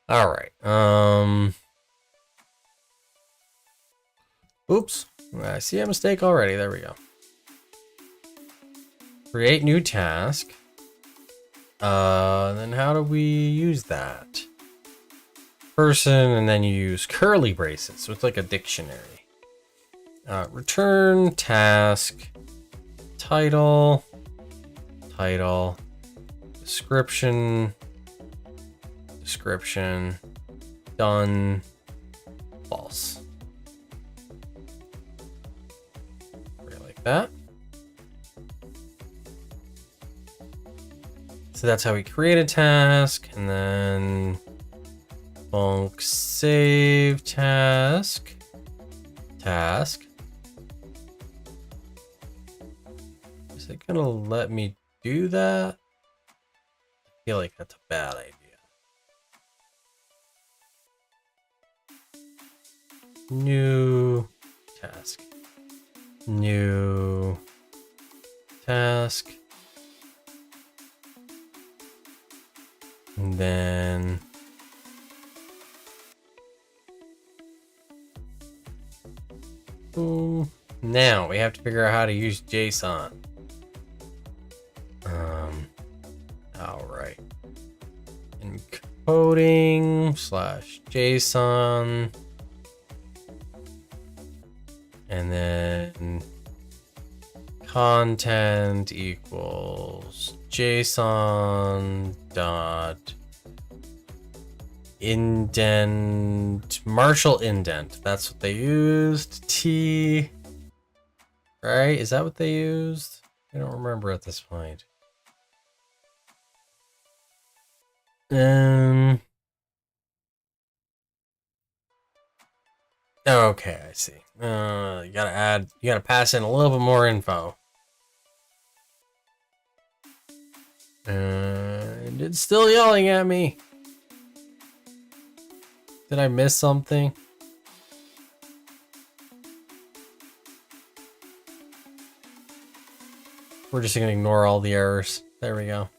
[SPEAKER 1] All right. Oops, I see a mistake already. There we go. Create new task. Then how do we use that? Person, and then you use curly braces, so it's like a dictionary. Return task, title, description, done, false. Like that. So that's how we create a task, and then func save task. Is it gonna let me do that? I feel like that's a bad idea. New task. New task. And then boom. Now we have to figure out how to use JSON. All right. Encoding /JSON. And then content equals JSON dot indent, Marshall indent. That's what they used. T, right? Is that what they used? I don't remember at this point. Okay, I see. You gotta pass in a little bit more info. And it's still yelling at me. Did I miss something? We're just gonna ignore all the errors. There we go.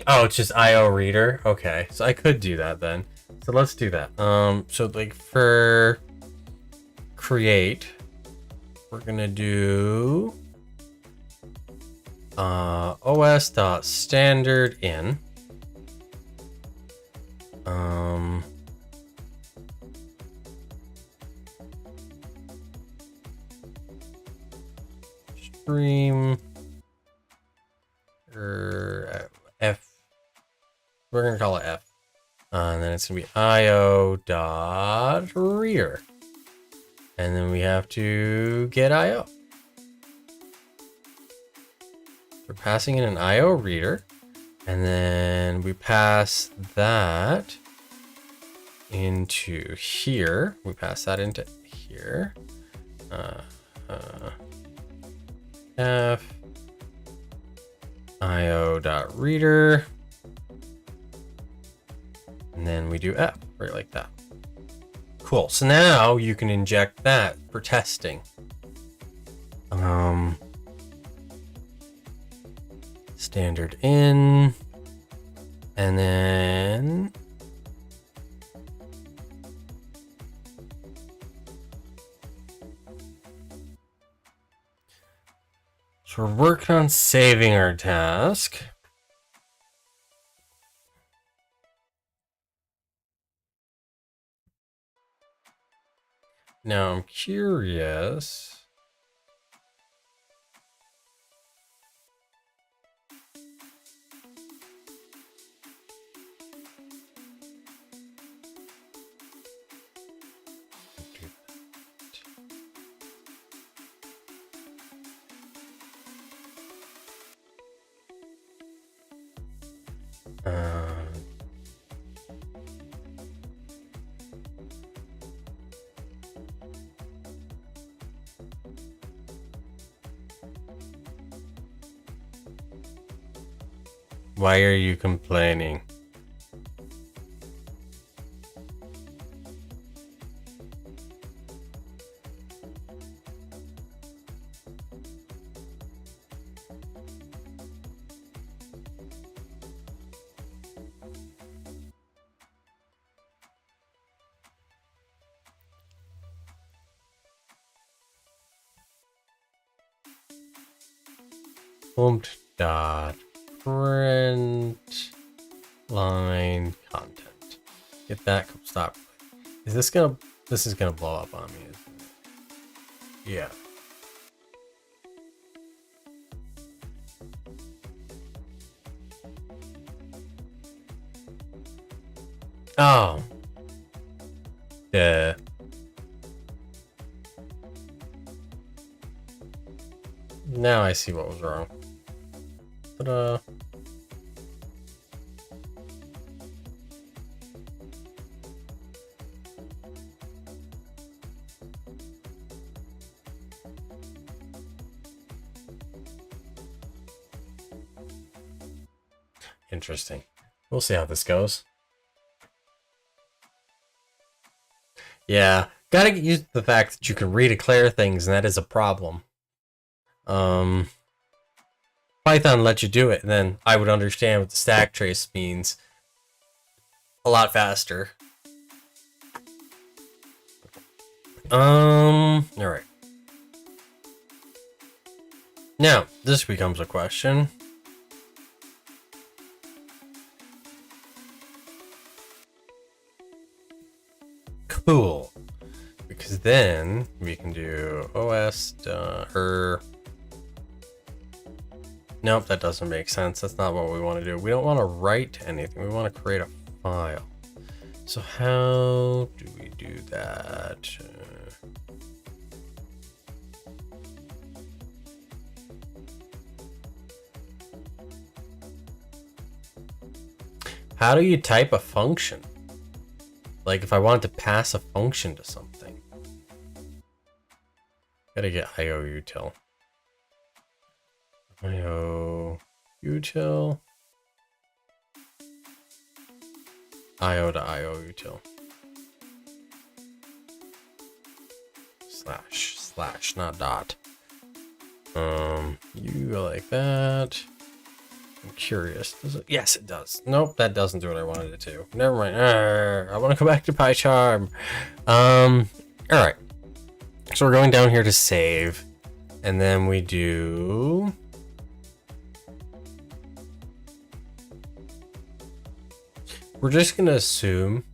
[SPEAKER 1] Oh, it's just IO reader. Okay, so I could do that then. So let's do that. So like for create, we're gonna do os.standard_in. Stream or F. We're gonna call it F. And then it's gonna be io.reader. And then we have to get IO. We're passing in an IO reader. And then we pass that into here. We pass that into here. F io.reader. And then we do F, right like that. Cool. So now you can inject that for testing. Standard in, and then so we're working on saving our task. Now I'm curious. Why are you complaining? Dot print line content. Get that. Stop. Is this gonna? This is gonna blow up on me, isn't it? Yeah. Oh. Yeah. Now I see what was wrong. Ta-da. Interesting. We'll see how this goes. Yeah, gotta get used to the fact that you can redeclare things, and that is a problem. Python let you do it, and then I would understand what the stack trace means a lot faster. All right. Now, this becomes a question. Cool. Because then we can do os Nope, that doesn't make sense. That's not what we want to do. We don't want to write anything. We want to create a file. So how do we do that? How do you type a function? Like if I wanted to pass a function to something. Gotta get IOUtil. IOUtil. IO to IOUtil. Slash, not dot. You go like that. I'm curious. Does it? Yes, it does. Nope, that doesn't do what I wanted it to. Never mind. I want to go back to PyCharm. All right. So we're going down here to save, and then we do. We're just gonna assume.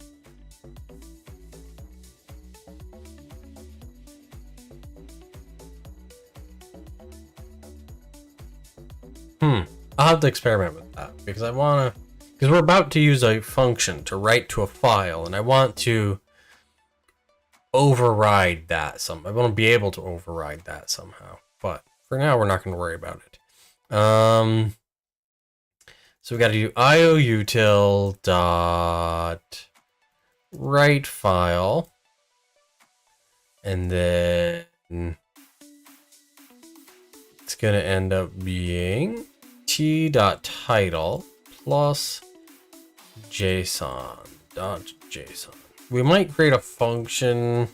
[SPEAKER 1] I'll have to experiment with that because because we're about to use a function to write to a file, and I want to override that I want to be able to override that somehow. But for now, we're not going to worry about it. So we got to do IOUtil dot write file, and then it's going to end up being t.title plus json.json. We might create a function.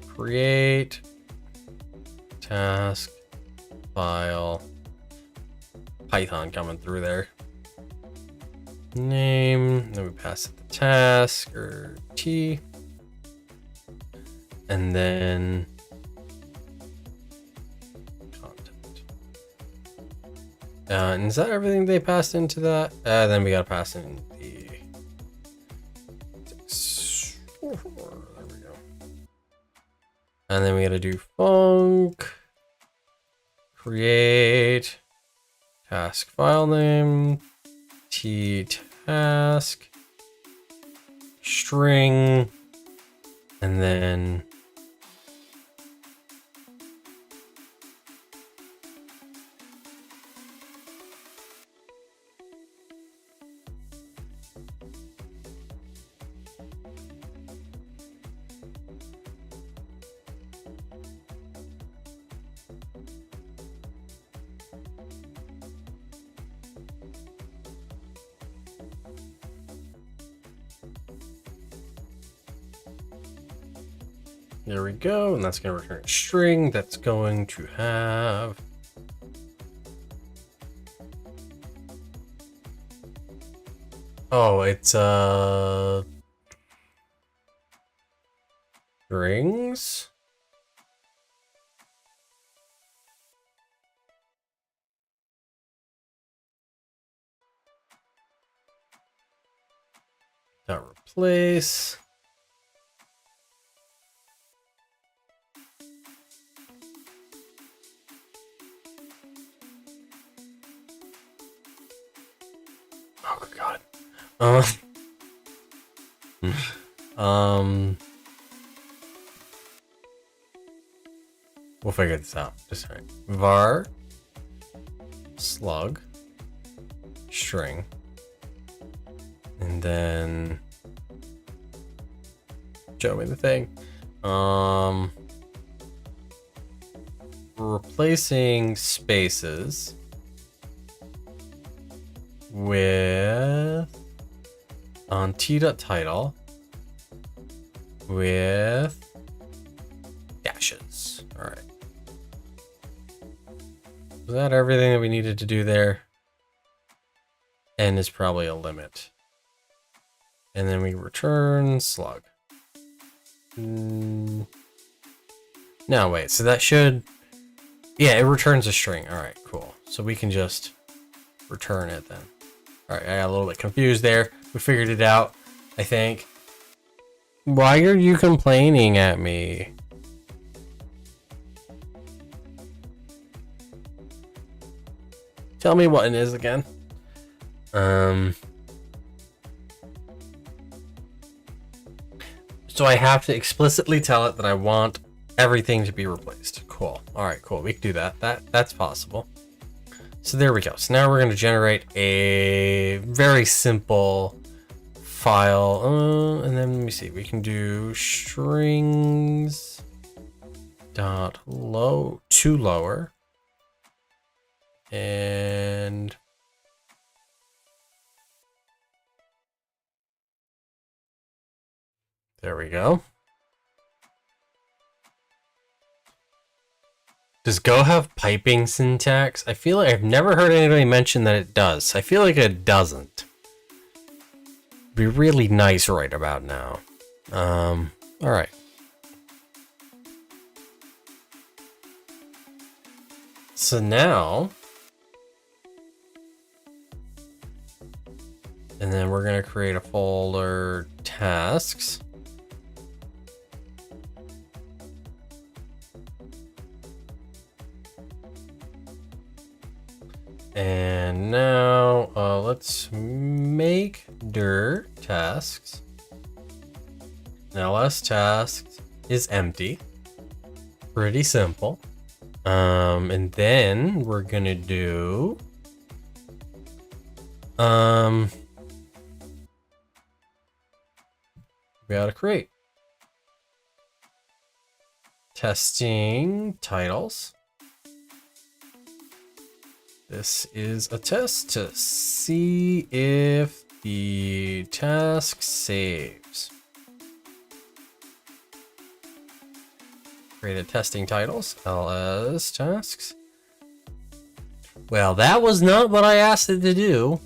[SPEAKER 1] Create task file. Python coming through there. Name. Then we pass it the task or t. And then content. And is that everything they passed into that? Then we gotta pass in the. There we go. And then we gotta do func create task file name t task string, and then there we go, and that's going to return a string that's going to have it's strings. Dot replace. Oh god. We'll figure this out. Just right. Var slug string, and then show me the thing. Replacing spaces with on t.title with dashes. All right. Was that everything that we needed to do there? N is probably a limit. And then we return slug. No, wait. So that should... Yeah, it returns a string. All right, cool. So we can just return it then. All right, I got a little bit confused there. We figured it out, I think. Why are you complaining at me? Tell me what it is again. So I have to explicitly tell it that I want everything to be replaced. Cool. All right, cool. We can do that. That's possible. So there we go. So now we're going to generate a very simple file. And then let me see. We can do strings dot low to lower. And there we go. Does Go have piping syntax? I feel like I've never heard anybody mention that it does. I feel like it doesn't. It'd be really nice right about now. All right. So now, and then we're gonna create a folder tasks. And now let's make dir tasks. Now ls tasks is empty. Pretty simple. And then we're gonna do we gotta create testing titles. This is a test to see if the task saves. Created testing titles, ls tasks. Well, that was not what I asked it to do.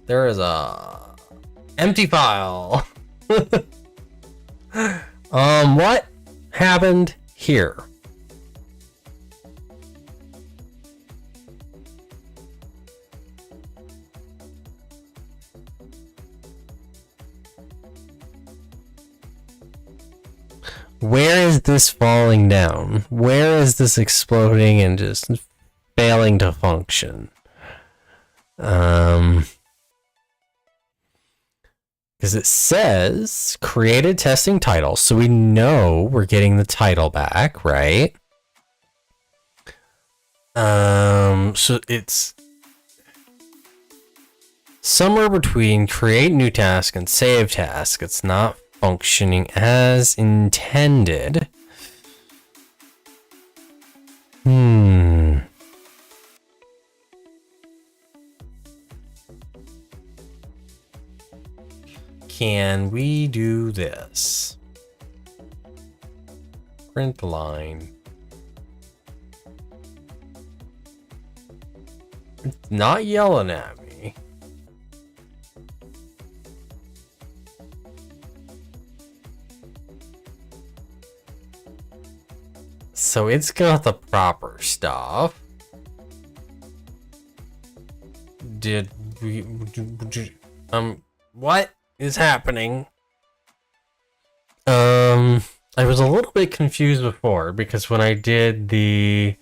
[SPEAKER 1] There is a empty file. What happened here? Where is this falling down? Where is this exploding and just failing to function? Because it says created testing title, so we know we're getting the title back, right? So it's somewhere between create new task and save task. It's not functioning as intended. Can we do this? Print line. It's not yelling at me. So it's got the proper stuff. Did we... what is happening? I was a little bit confused before because when I did the...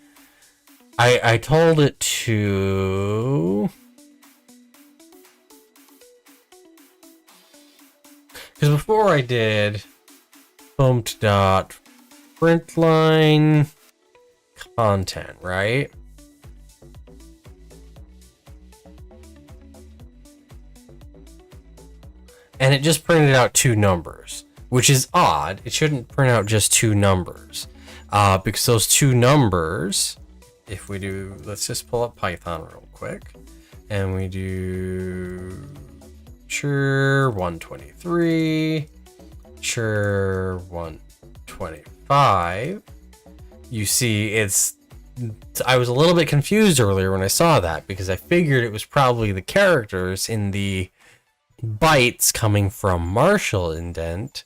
[SPEAKER 1] I told it to... Because before I did bumped.println content, right? And it just printed out two numbers, which is odd. It shouldn't print out just two numbers, because those two numbers, if we do, let's just pull up Python real quick, and we do chur 123, chur 125. You see, I was a little bit confused earlier when I saw that because I figured it was probably the characters in the bytes coming from Marshall indent.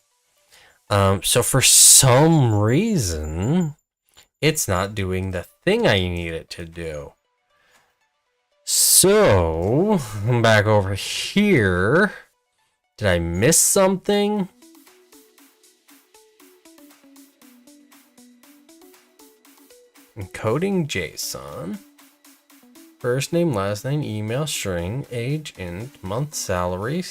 [SPEAKER 1] So for some reason, it's not doing the thing I need it to do. So, I'm back over here. Did I miss something? Encoding JSON. First name, last name, email, string, age, int, month, salary.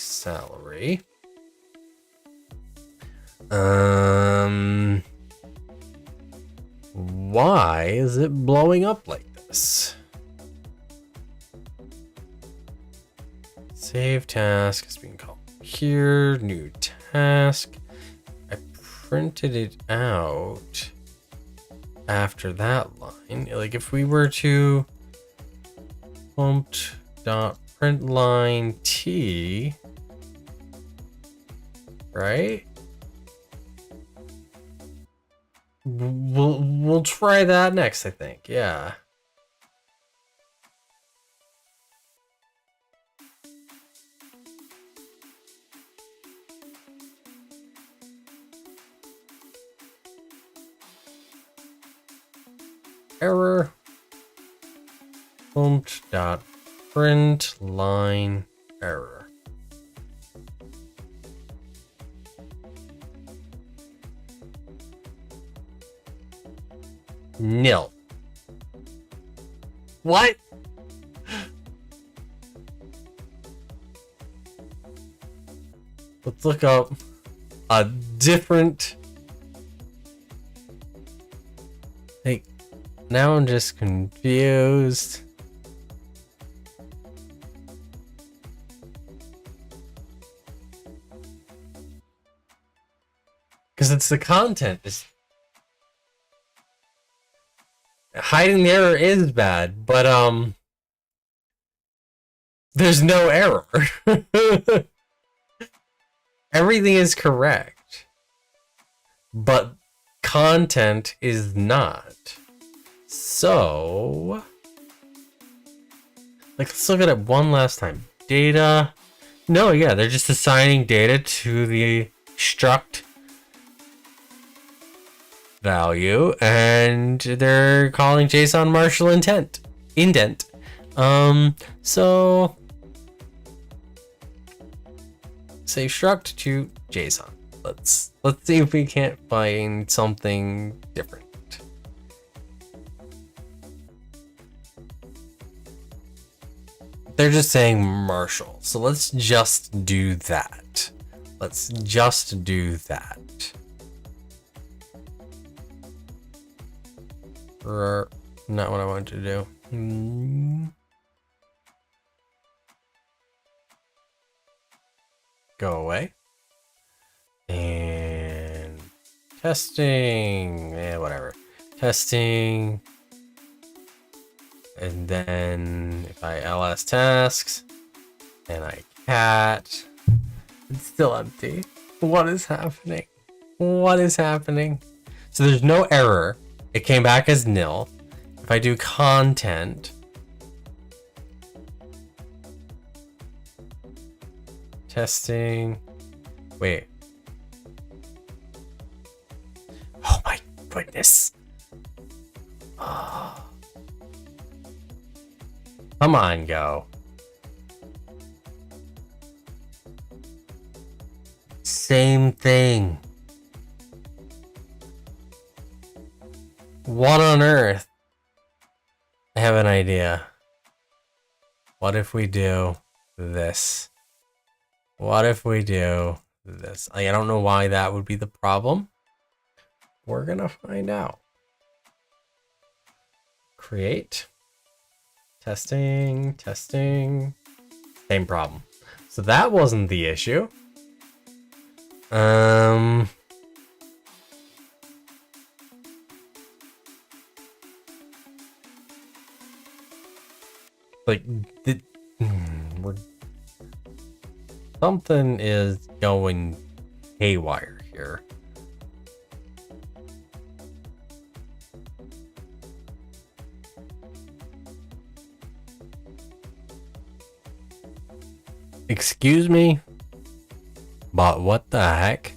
[SPEAKER 1] Why is it blowing up like this? Save task is being called here. New task. I printed it out after that line. Like if we were to print line t, right? We'll try that next, I think. Yeah. Error. Print line error. Nil. What? Let's look up a different. Like, now I'm just confused. Because it's the content. Hiding the error is bad, but there's no error. Everything is correct, but content is not. So, like, let's look at it one last time. Data. No, yeah, they're just assigning data to the struct value, and they're calling JSON Marshall indent. So say struct to JSON. Let's see if we can't find something different. They're just saying Marshall, so let's just do that. Let's just do that. Not what I wanted to do. Go away. And testing. Yeah, whatever. Testing. And then if I ls tasks and I cat, it's still empty. What is happening? What is happening? So there's no error. It came back as nil. If I do content, testing, wait. Oh my goodness. Oh. Come on, go. Same thing. What on earth? I have an idea. What if we do this? What if we do this? I don't know why that would be the problem. We're gonna find out. Create. Testing. Same problem. So that wasn't the issue. Like, something is going haywire here. Excuse me? But what the heck?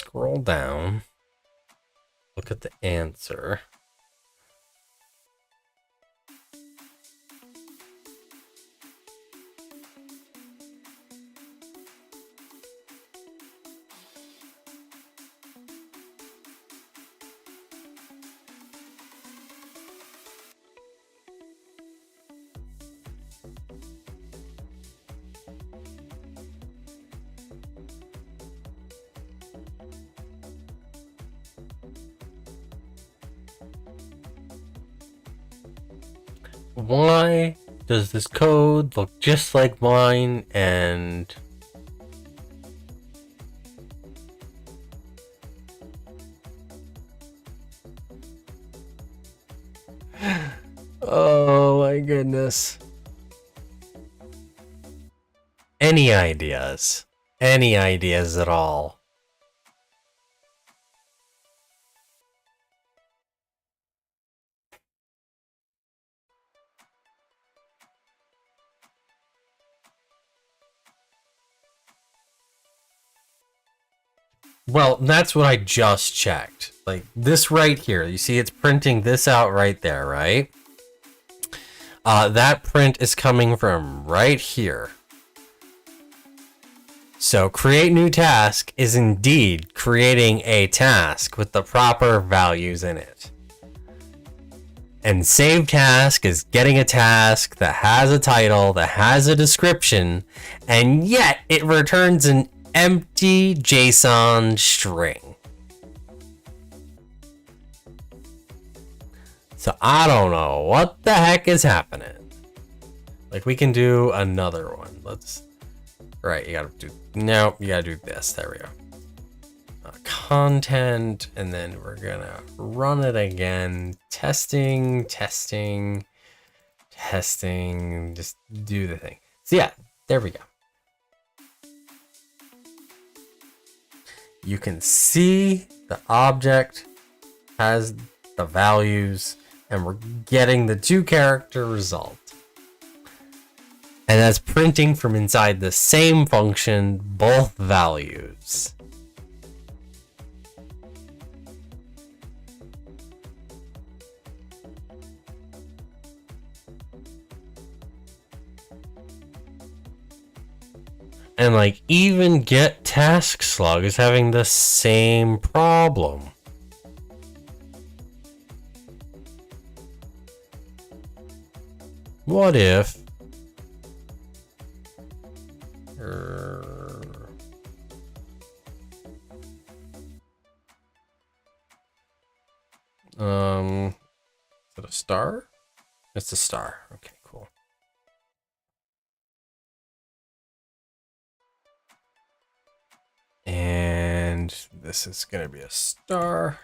[SPEAKER 1] scroll down, look at the answer. Why does this code look just like mine? And oh my goodness. Any ideas? Any ideas at all? Well, that's what I just checked. Like this right here, you see it's printing this out right there, right? That print is coming from right here. So create new task is indeed creating a task with the proper values in it. And save task is getting a task that has a title, that has a description, and yet it returns an empty JSON string. So I don't know what the heck is happening. Like we can do another one. Let's, right, you gotta do, no, you gotta do this. There we go. Content, and then we're gonna run it again. Testing, testing, testing, just do the thing. So yeah, there we go. You can see the object has the values, and we're getting the 2-character result. And that's printing from inside the same function, both values. And like even get task slug is having the same problem. What if is it a star? It's a star. Okay, cool. And this is going to be a star.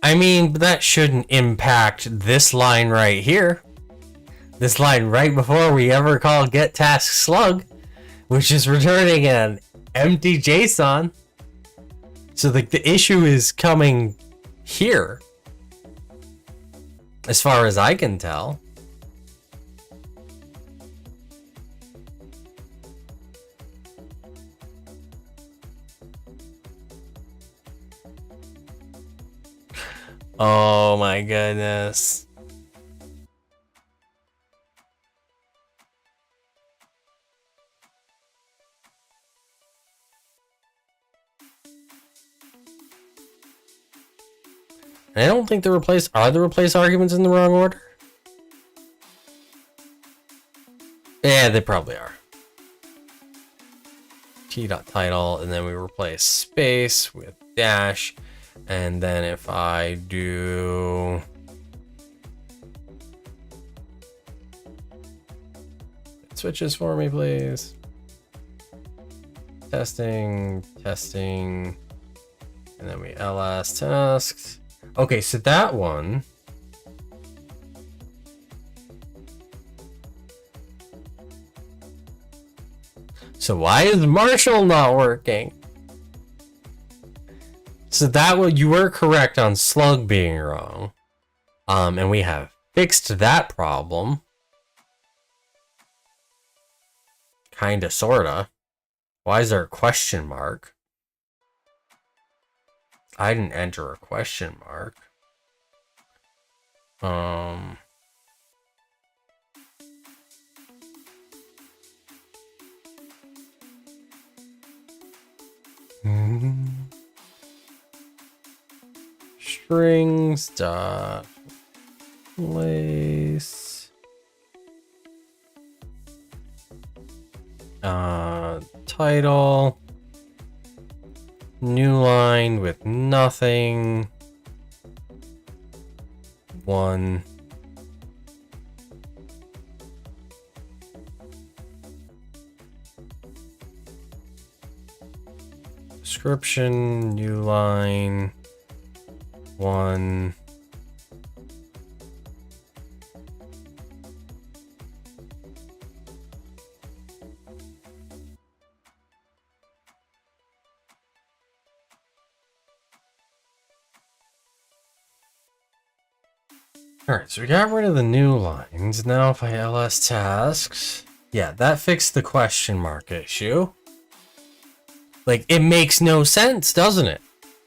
[SPEAKER 1] I mean, but that shouldn't impact this line right here. This line right before we ever call get task slug, which is returning an empty JSON. So the issue is coming here, as far as I can tell. Oh my goodness. I don't think the replace arguments in the wrong order. Yeah, they probably are. T.title, and then we replace space with dash. And then if I do switches for me, please. Testing, testing, and then we ls tasks. Okay, so that one. So why is Marshall not working? So you were correct on slug being wrong. And we have fixed that problem. Kinda, sorta. Why is there a question mark? I didn't enter a question mark. Strings dot place title, new line with nothing, 1. Description, new line, 1. Alright, so we got rid of the new lines. Now if I ls tasks, yeah, that fixed the question mark issue. Like, it makes no sense, doesn't it?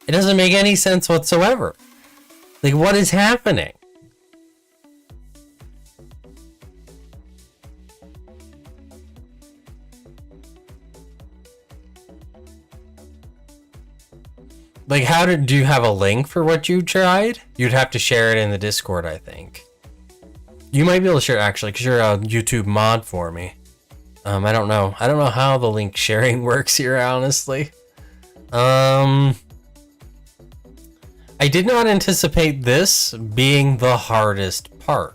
[SPEAKER 1] It doesn't make any sense whatsoever. Like, what is happening? Like, do you have a link for what you tried? You'd have to share it in the Discord, I think. You might be able to share it, actually, because you're a YouTube mod for me. I don't know. I don't know how the link sharing works here, honestly. I did not anticipate this being the hardest part.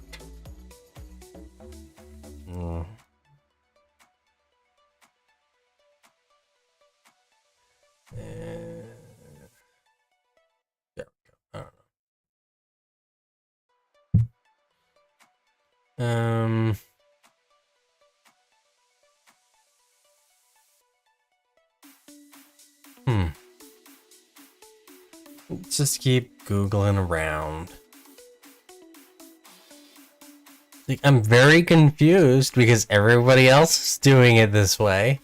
[SPEAKER 1] Let's just keep Googling around. Like, I'm very confused because everybody else is doing it this way.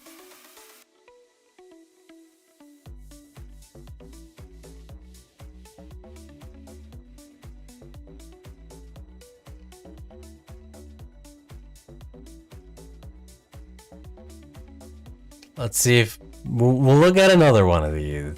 [SPEAKER 1] Let's see if we'll look at another one of these.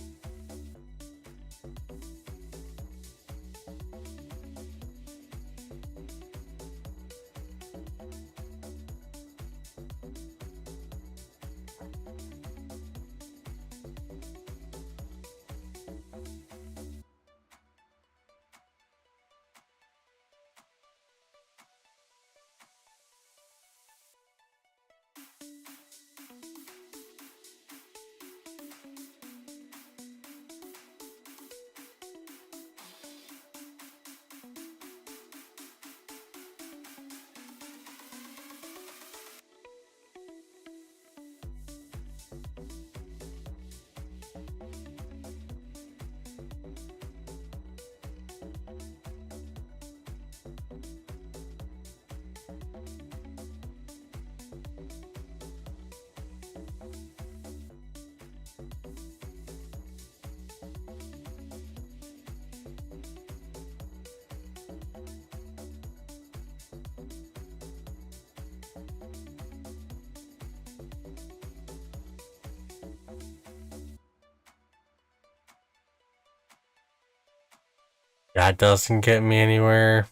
[SPEAKER 1] That doesn't get me anywhere.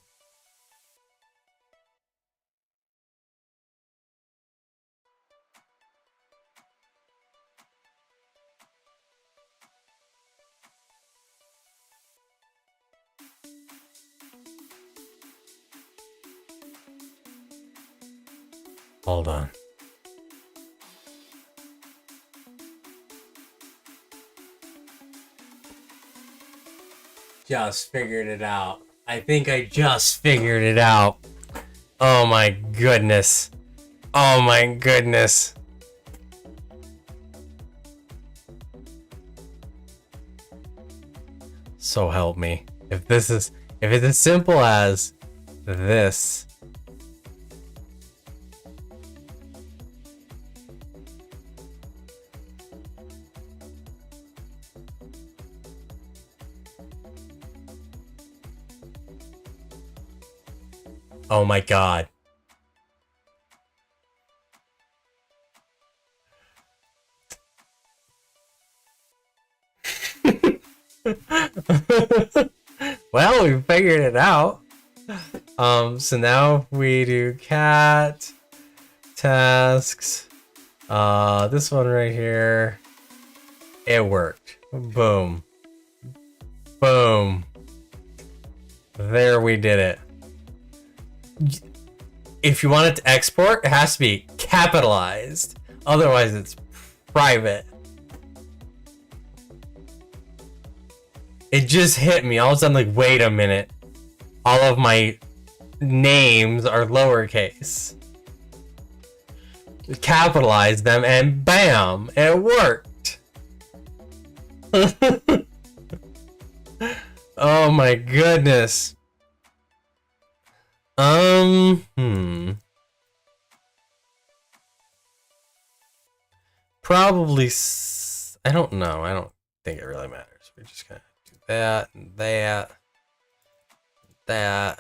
[SPEAKER 1] Hold on. Just figured it out. I think I just figured it out. Oh my goodness. Oh my goodness. So help me. If it's as simple as this. Oh my God. Well, we figured it out. So now we do cat tasks. This one right here. It worked. Boom. Boom. There we did it. If you want it to export, it has to be capitalized. Otherwise, it's private. It just hit me. All of a sudden, like, wait a minute. All of my names are lowercase. Capitalize them, and bam! It worked. Oh my goodness. Probably. I don't know. I don't think it really matters. We're just gonna do that and that. That.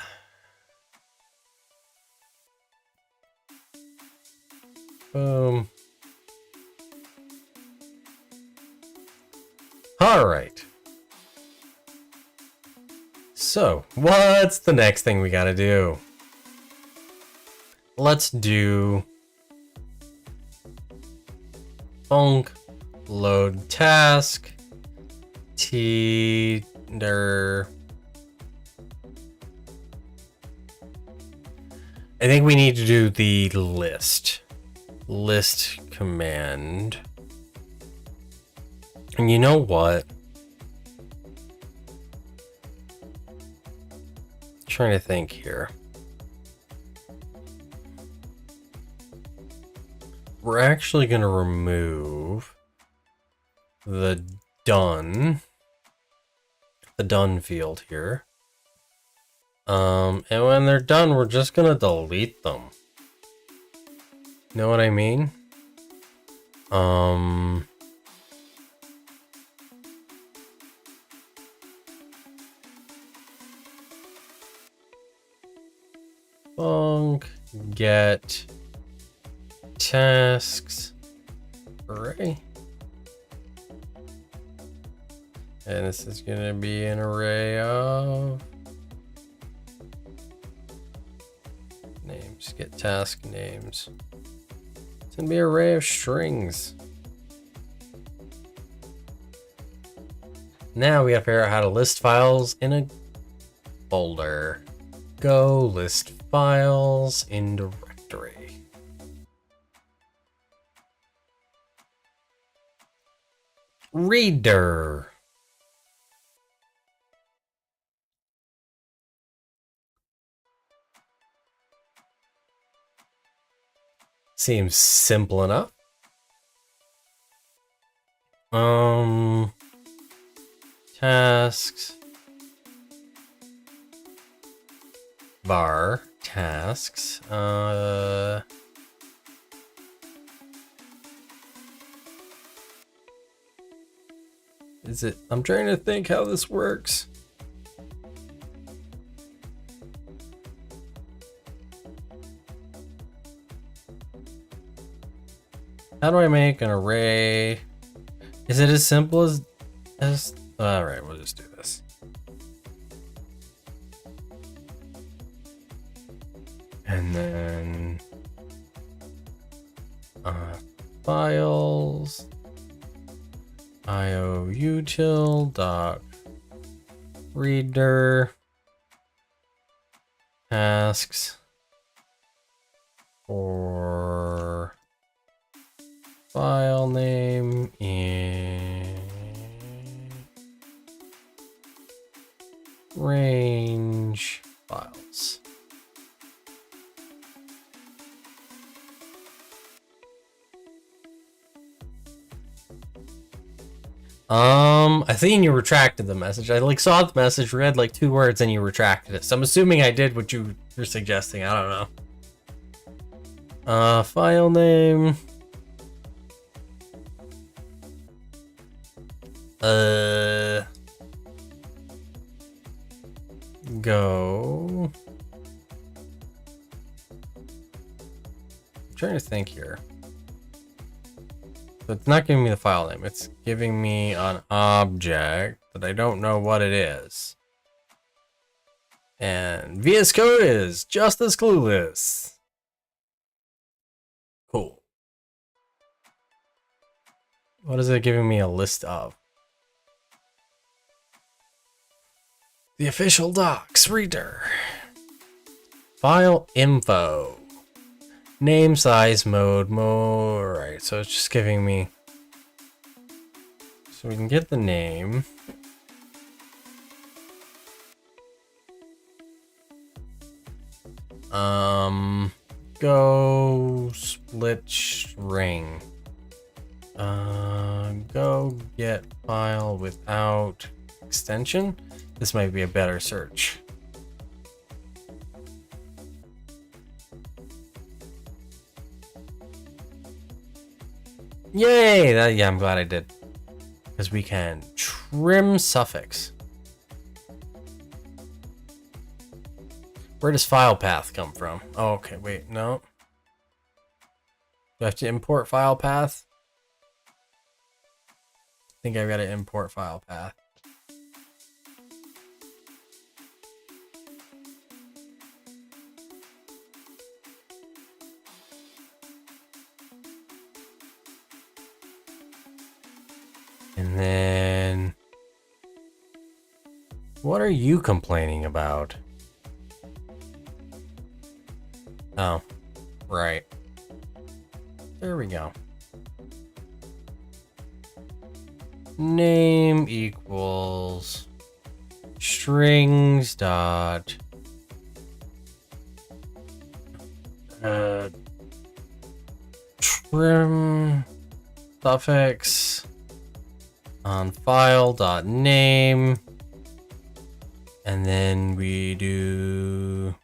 [SPEAKER 1] Boom. All right. So, what's the next thing we gotta do? Let's do func load task tinder. I think we need to do the list command. And you know what? Trying to think here. We're actually going to remove the done field here. And when they're done, we're just going to delete them. Know what I mean? Func get tasks array, and this is going to be an array of names. Get task names. It's going to be an array of strings. Now we have to figure out how to list files in a folder. Go list files in directory. Reader. Seems simple enough. Tasks. Var tasks. Is it? I'm trying to think how this works. How do I make an array? Is it as simple as all right, we'll just do this. And then files io-util dot reader tasks for file name in range files. I think you retracted the message. I like saw the message, read like 2 words, and you retracted it. So I'm assuming I did what you're suggesting. I don't know. File name. Go. I'm trying to think here. So it's not giving me the file name. It's giving me an object, but I don't know what it is. And VS Code is just as clueless. Cool. What is it giving me a list of? The official docs reader. File info. Name, size, mode, right, so it's just giving me, so we can get the name. Go split string. Go get file without extension. This might be a better search. Yay! Yeah, I'm glad I did. Because we can trim suffix. Where does file path come from? Oh, okay, wait, no. Do I have to import file path? I think I've got to import file path. And then, what are you complaining about? Oh, right. There we go. Name equals strings dot trim suffix on file dot name, and then we do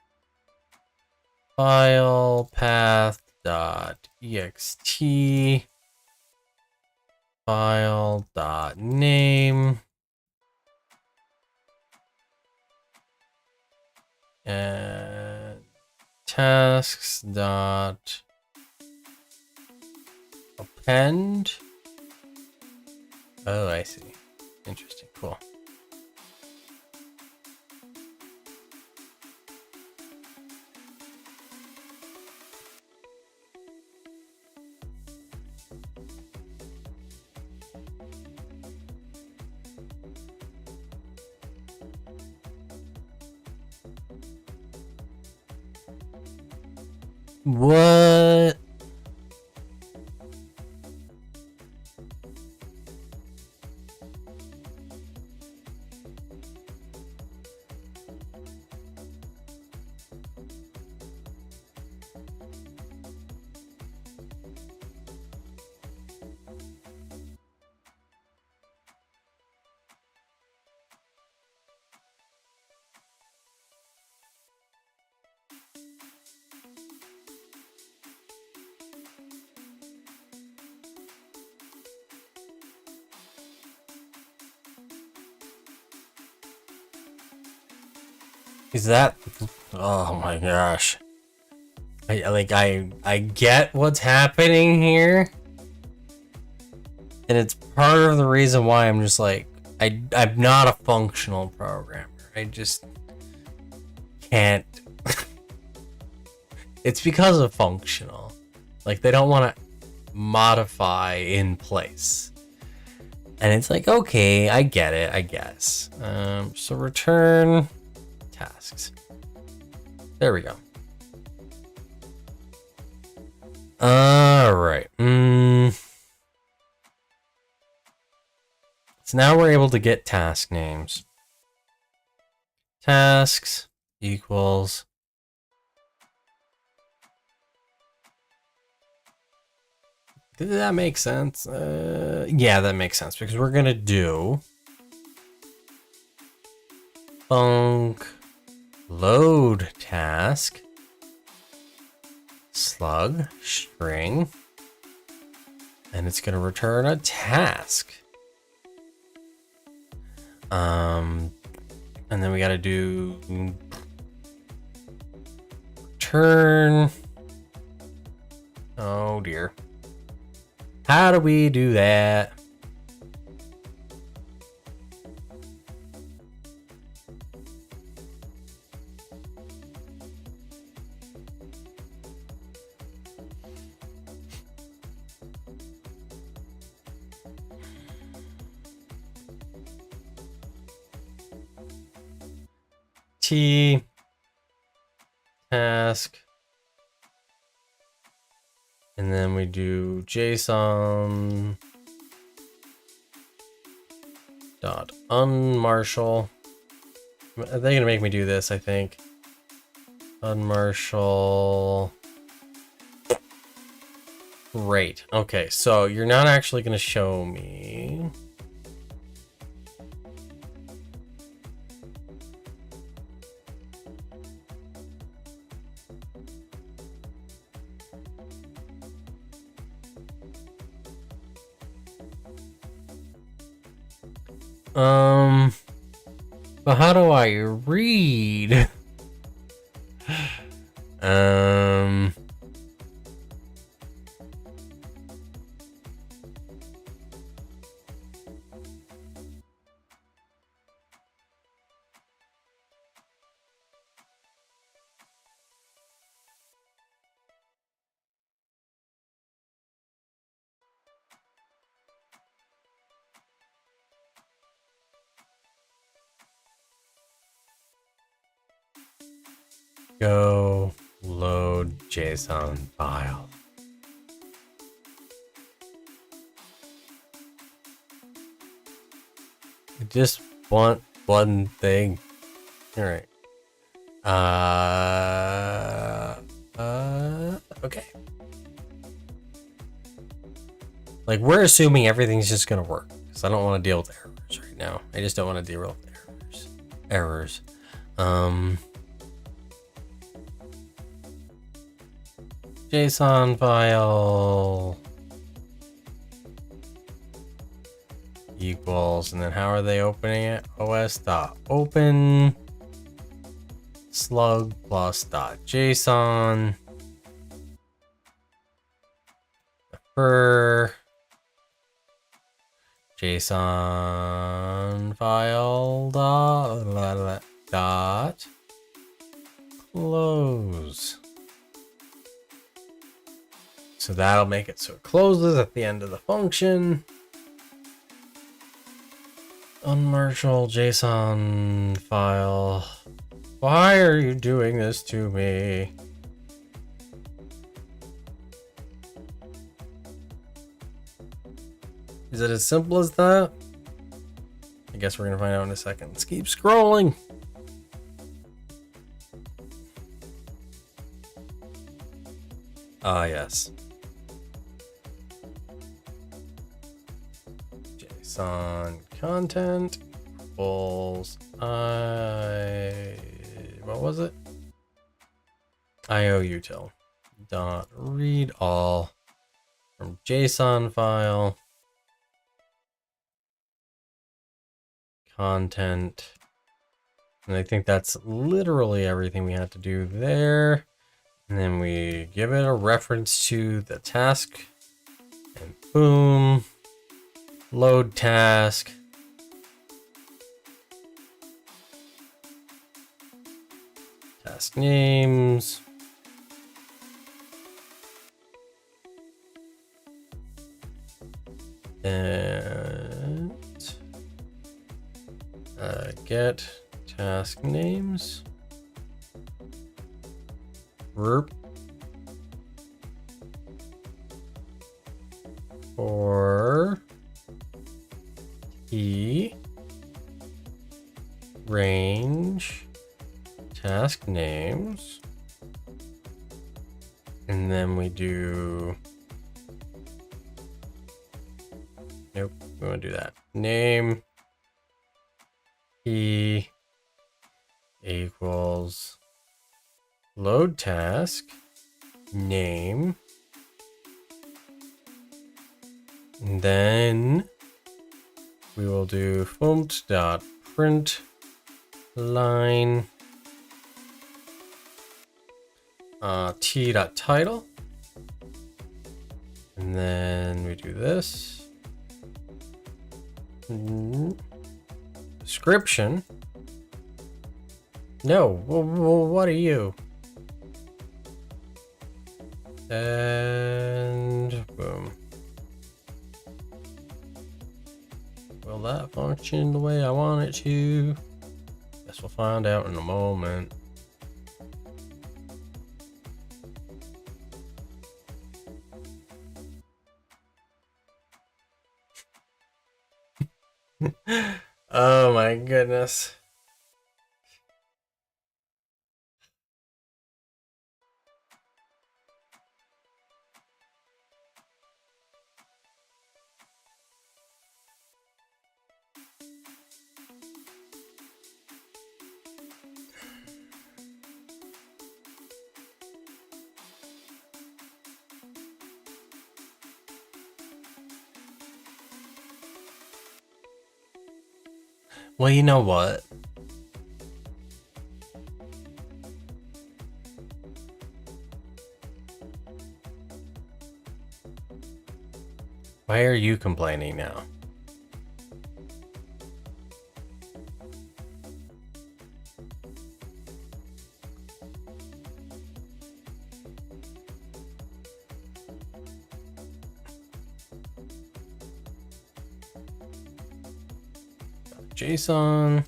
[SPEAKER 1] file path dot ext file dot name and tasks dot append. Oh, I see. Interesting. Cool. What? Is that? Oh my gosh. I get what's happening here. And it's part of the reason why I'm just like, I'm not a functional programmer. I just can't. It's because of functional. Like, they don't want to modify in place. And it's like, okay, I get it, I guess. So return tasks. There we go. All right. So now we're able to get task names. Tasks equals Did that make sense? Yeah, that makes sense because we're gonna do func load task slug string, and it's gonna return a task. And then we gotta do return. Oh dear. How do we do that? T task, and then we do JSON dot unmarshal. Are they gonna make me do this? I think unmarshal. Great. Okay, so you're not actually gonna show me. But how do I read? Go load JSON file. I just want one thing. All right. Okay. Like, we're assuming everything's just gonna work because I don't want to deal with errors right now. I just don't want to deal with errors. JSON file equals, and then how are they opening it? os.open slug plus .json for JSON file dot close. So that'll make it so it closes at the end of the function. Unmarshal JSON file. Why are you doing this to me? Is it as simple as that? I guess we're gonna find out in a second. Let's keep scrolling. Ah, yes. JSON content equals what was it? IOUtil dot read all from JSON file content, and I think that's literally everything we had to do there. And then we give it a reference to the task, and boom, load task. Task names. And get task names. Group for T range task names, and then we do Nope, we want to do that. Name key equals load task name. And then we will do font.print line t.title. And then we do this. Description. No, what are you? And boom. Will that function the way I want it to? Guess we'll find out in a moment. Oh my goodness. Well, you know what? Why are you complaining now? JSON.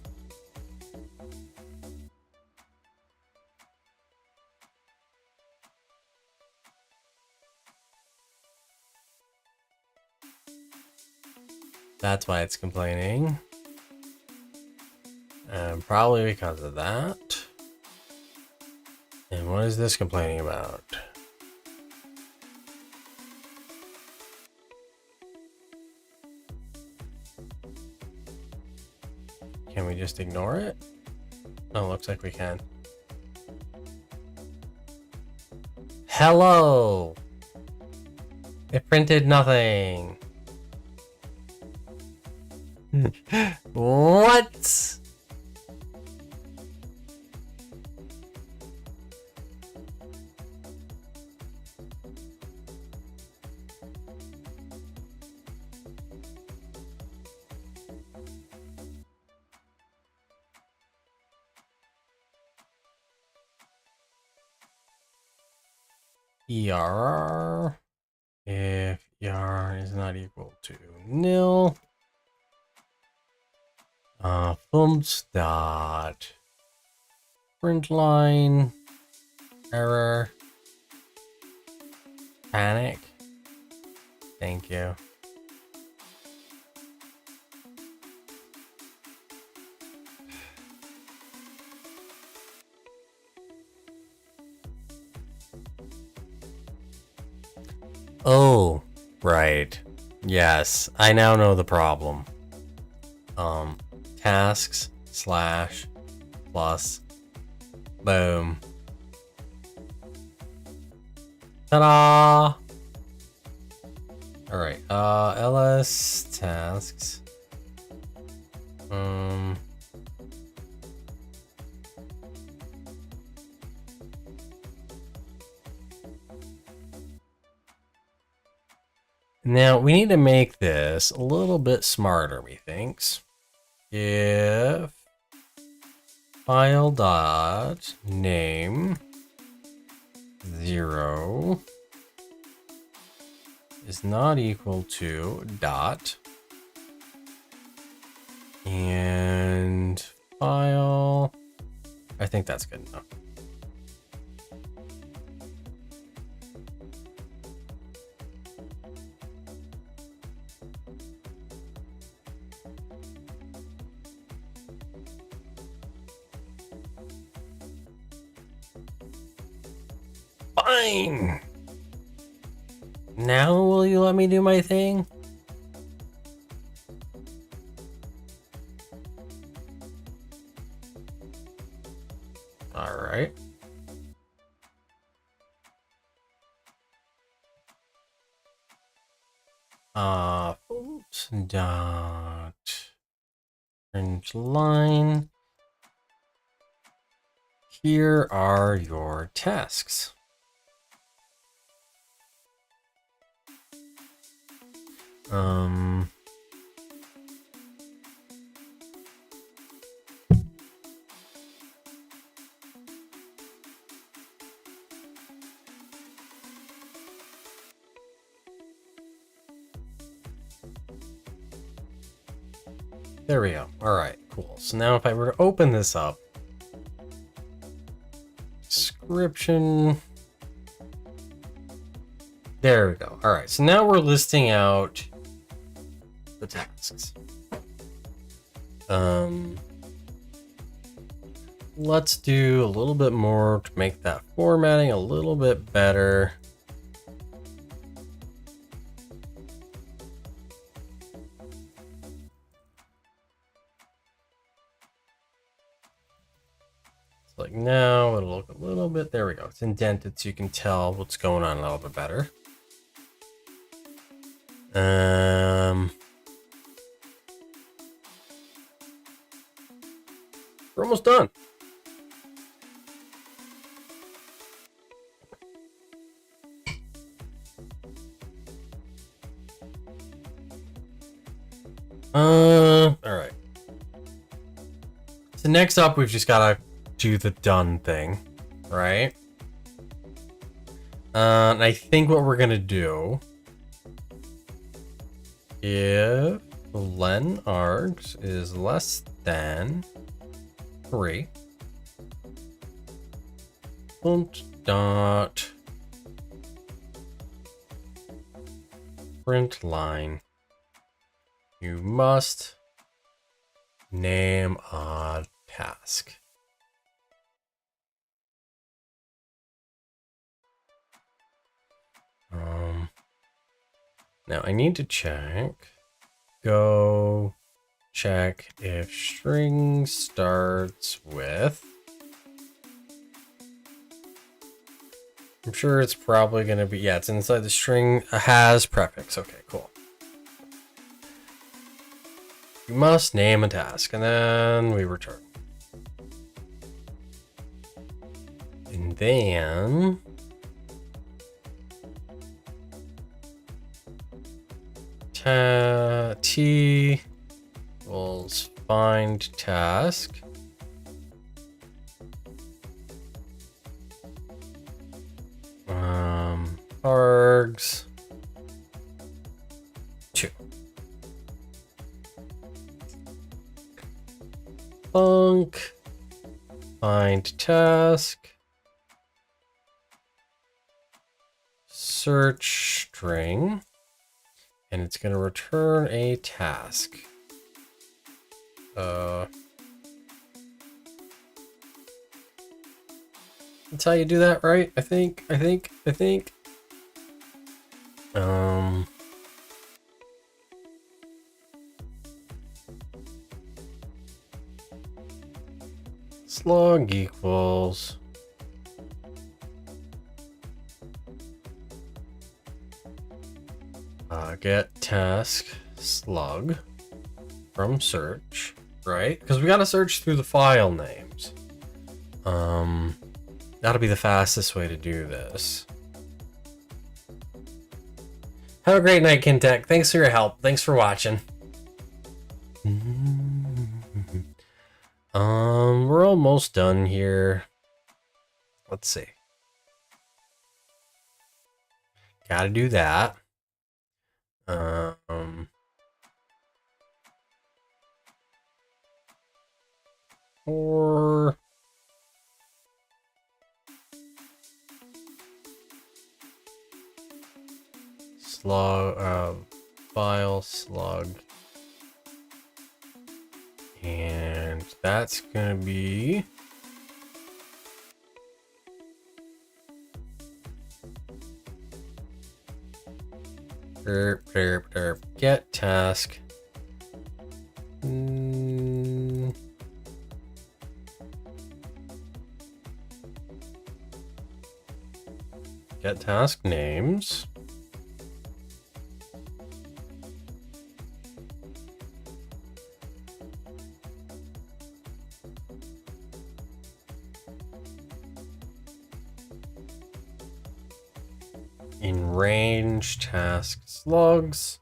[SPEAKER 1] That's why it's complaining. Probably because of that. And what is this complaining about? Can we just ignore it? Oh, looks like we can. Hello! It printed nothing. What? ERR. If ERR is not equal to nil. Fumps dot print line error panic. Thank you. Oh, right. Yes, I now know the problem. Tasks slash plus boom. Ta-da! All right. ls tasks. Now we need to make this a little bit smarter, methinks. If file dot name 0 is not equal to dot and file, I think that's good enough. Fine. Now will you let me do my thing? All right. Oops, dot fringe line. Here are your tasks. There we go. All right, cool. So now if I were to open this up, description. There we go. All right, so now we're listing out the tasks. Let's do a little bit more to make that formatting a little bit better. Like now it'll look a little bit, there we go. It's indented so you can tell what's going on a little bit better. We're almost done. All right. So next up, we've just got to do the done thing, right? And I think what we're gonna do, if len args is less than 3, dot print line, you must name a task. Now I need to go check if string starts with, I'm sure it's probably going to be, yeah, it's inside the string, has prefix. Okay, cool. You must name a task, and then we return. And then t equals find task. Args 2. Func find task. Search string. And it's going to return a task. That's how you do that, right? I think. Slug equals get task slug from search, right? Because we got to search through the file names. That'll be the fastest way to do this. Have a great night, Kintech. Thanks for your help. Thanks for watching. We're almost done here. Let's see. Gotta do that. Or slug, file slug, and that's gonna be get task. get task names. In range task slugs.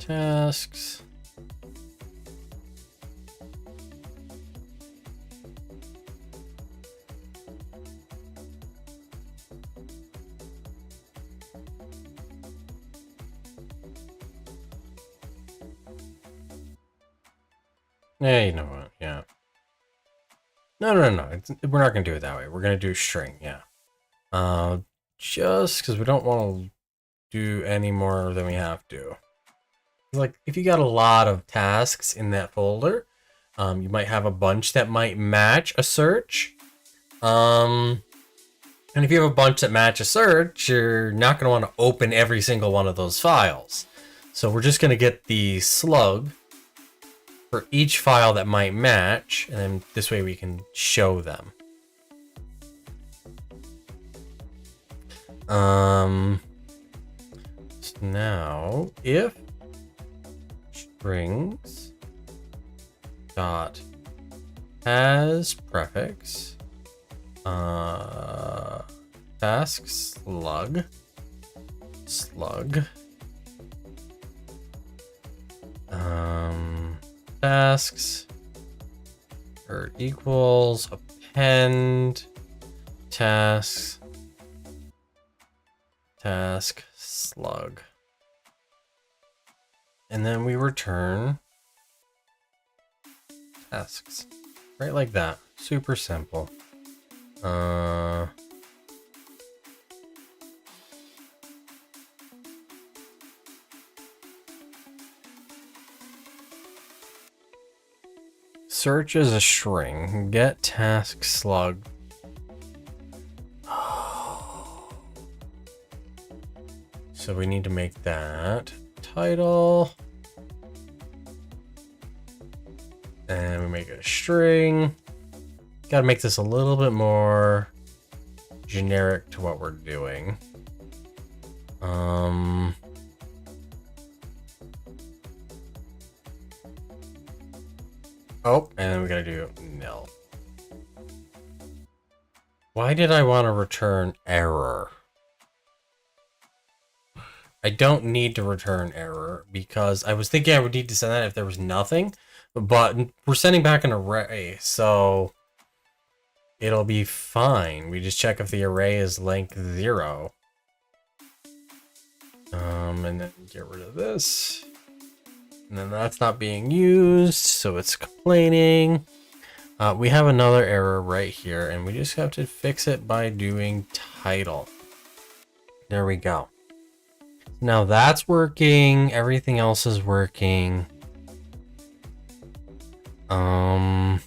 [SPEAKER 1] Tasks. Yeah, you know what? Yeah. No. We're not gonna do it that way. We're gonna do string. Yeah. Just because we don't want to do any more than we have to. Like, if you got a lot of tasks in that folder, you might have a bunch that might match a search. And if you have a bunch that match a search, you're not going to want to open every single one of those files. So we're just going to get the slug for each file that might match, and then this way we can show them. So now, if strings dot has prefix task slug tasks or equals append task slug, and then we return tasks, right like that. Super simple. Search as a string, get task slug. So we need to make that title. And we make it a string. Got to make this a little bit more generic to what we're doing. Oh, and then we gotta do nil. Why did I want to return error? I don't need to return error because I was thinking I would need to send that if there was nothing, but we're sending back an array, so it'll be fine. We just check if the array is length 0. And then get rid of this. And then that's not being used, so it's complaining. We have another error right here, and we just have to fix it by doing title. There we go. Now that's working. Everything else is working. We're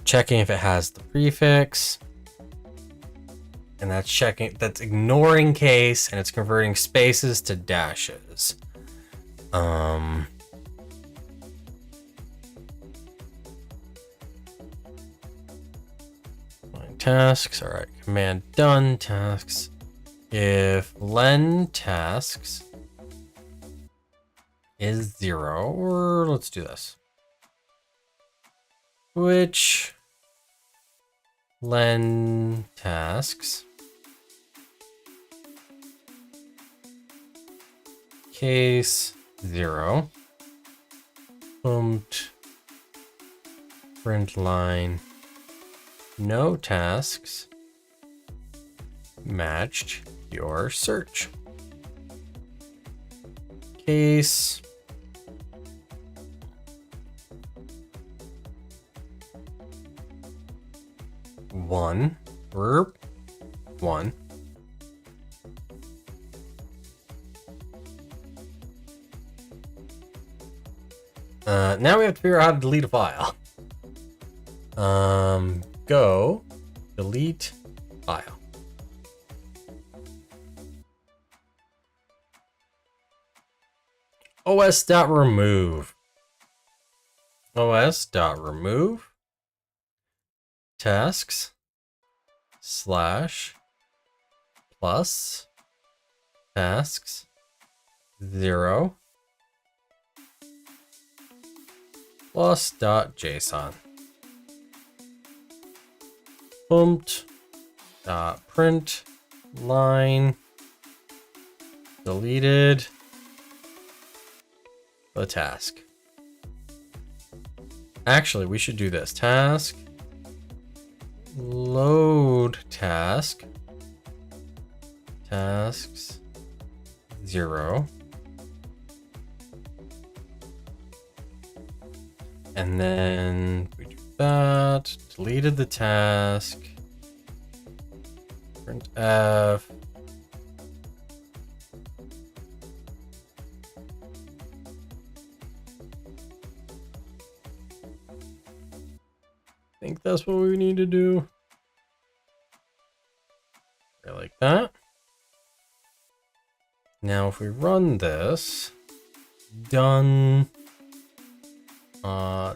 [SPEAKER 1] checking if it has the prefix. And that's checking, that's ignoring case, and it's converting spaces to dashes. Tasks, all right, command done tasks. If len tasks is 0, or let's do this. Which len tasks case 0 print line no tasks matched your search. Case 1, verb 1. Now we have to figure out how to delete a file. Go delete file. os.remove. os.remove tasks / plus tasks 0 plus .json. Pumped print line deleted the task. Actually, we should do this. Task load task tasks 0, and then we do that. Deleted the task. Print f. I think that's what we need to do. Like that. Now if we run this, done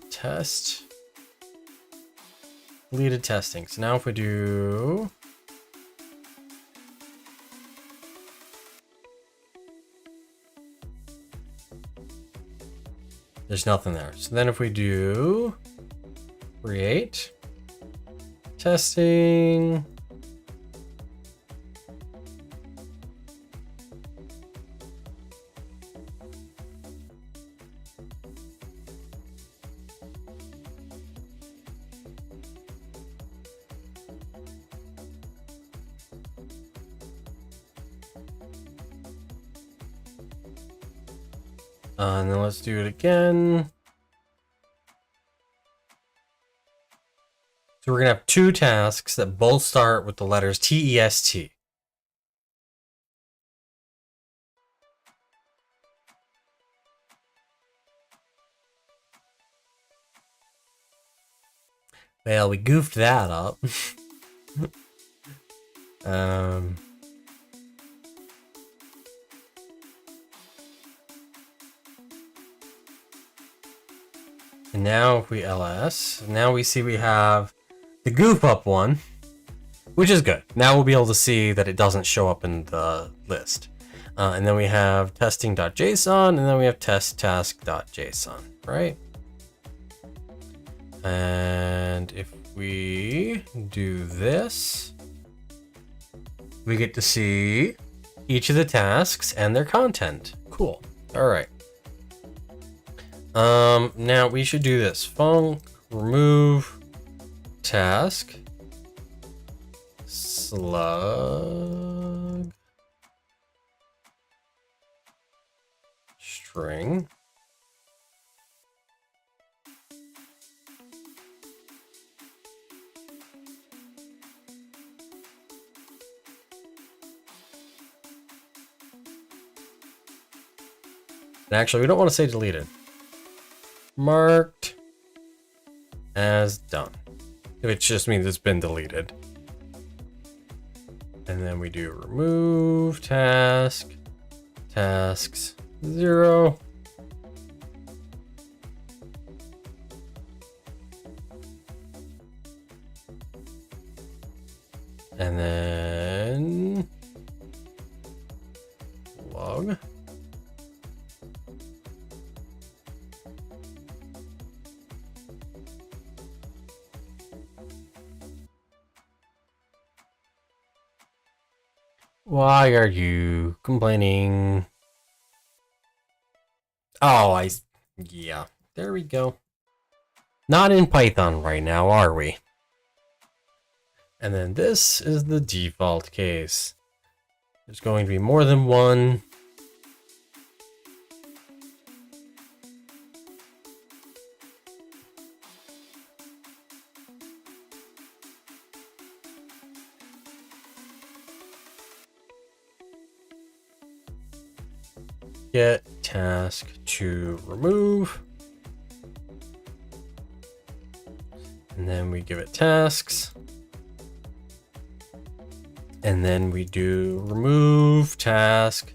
[SPEAKER 1] test, deleted testing. So now if we do there's nothing there. So then if we do create testing, and then let's do it again. So we're gonna have two tasks that both start with the letters TEST. Well, we goofed that up. And now if we ls, now we see we have the goof up one, which is good. Now we'll be able to see that it doesn't show up in the list. And then we have testing.json, and then we have testtask.json, right? And if we do this, we get to see each of the tasks and their content. Cool. All right. Now we should do this. Func remove task slug string and actually we don't want to say deleted. Marked as done, which just means it's been deleted. And then we do remove task, tasks 0. And then log. Why are you complaining? Oh, yeah, there we go. Not in Python right now, are we? And then this is the default case. There's going to be more than one. get task to remove. And then we give it tasks. And then we do remove task,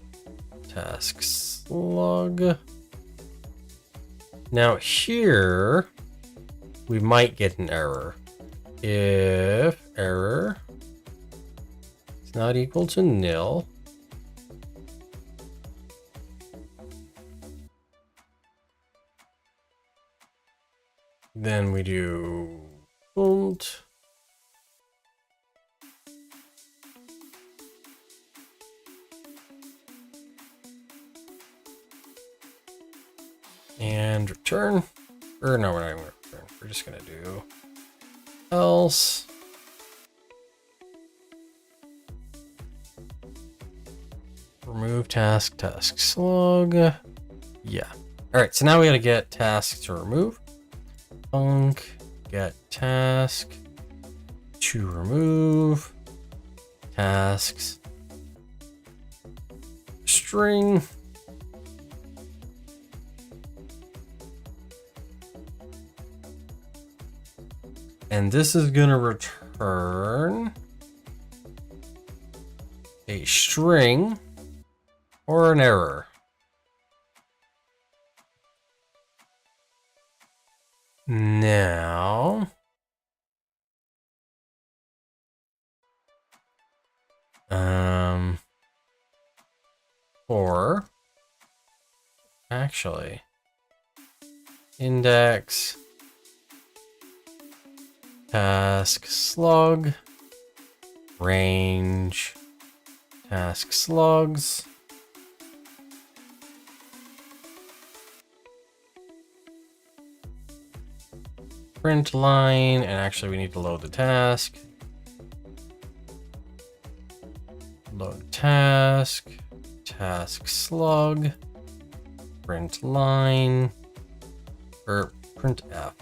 [SPEAKER 1] task slug. Now here, we might get an error. If error is not equal to nil, then we do bolt. And return, or no, we're not even going to return. We're just going to do else. Remove task, task slug. Yeah. All right. So now we got to get task to remove. Func get task to remove tasks string. And this is going to return a string or an error. Now, or actually, index task slug range task slugs. Print line, and actually we need to load the task. Load task, task slug, print line, or print F.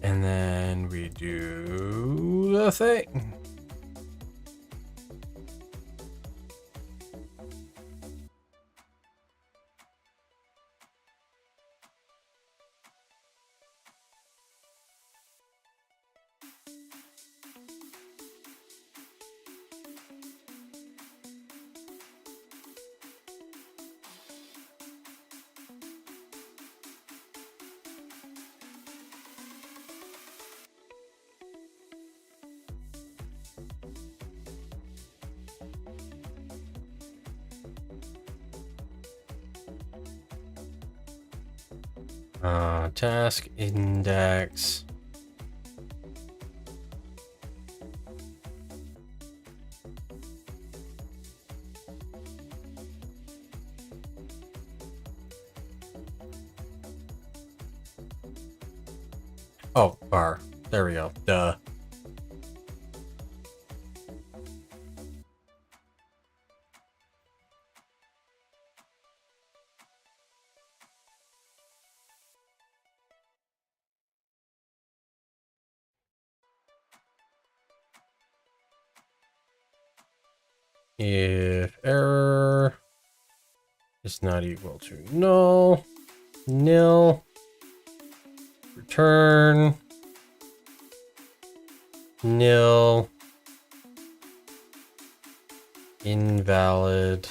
[SPEAKER 1] And then we do the thing. Task index. Oh, bar. There we go. Duh. If error is not equal to null, nil, return nil, invalid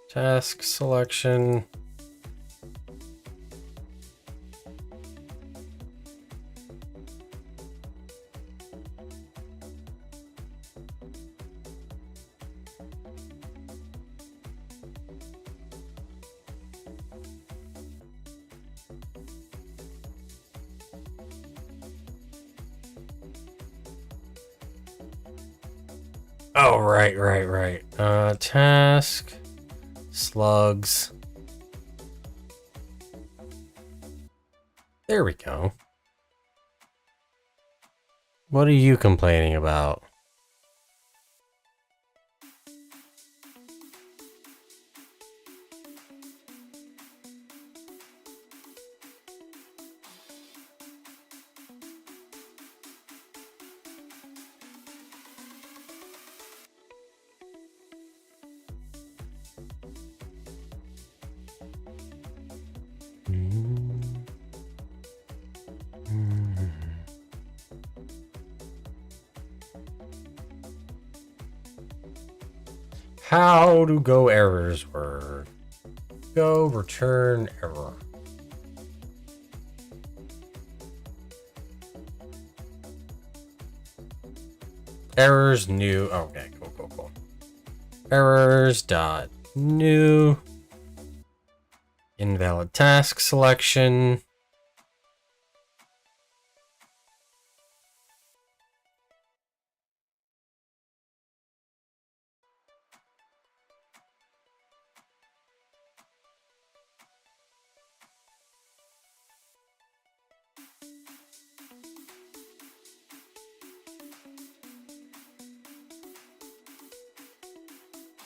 [SPEAKER 1] task selection. Oh, right. Task slugs. There we go. What are you complaining about? How do go errors work? Go return error. Errors new. Okay, cool. Errors dot new. Invalid task selection.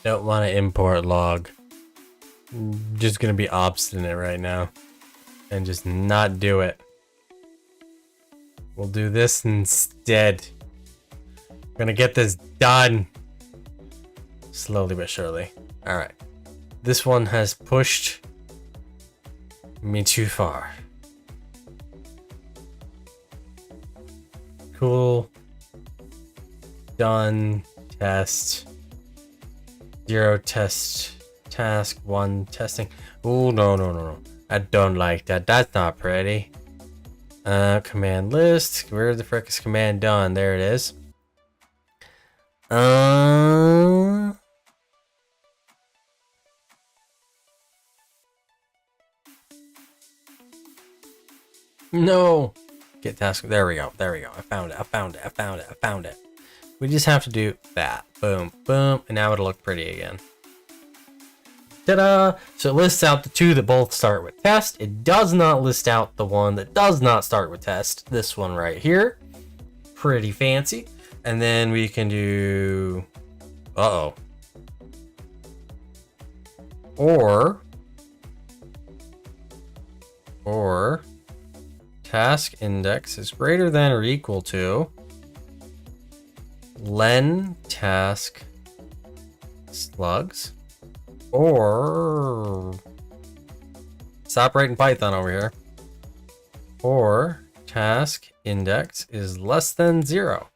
[SPEAKER 1] Don't want to import log. Just gonna be obstinate right now and just not do it. We'll do this instead. Gonna get this done slowly but surely. All right, this one has pushed me too far. Cool. Done. Test. 0 test. Task 1 testing. Oh no. I don't like that. That's not pretty. Command list. Where the frick is command done? There it is. No. Get task. There we go. I found it. We just have to do that. Boom. And now it'll look pretty again. Ta-da! So it lists out the 2 that both start with test. It does not list out the one that does not start with test. This one right here. Pretty fancy. And then we can do... Or task index is greater than or equal to len task slugs, or stop writing Python over here, or task index is less than 0.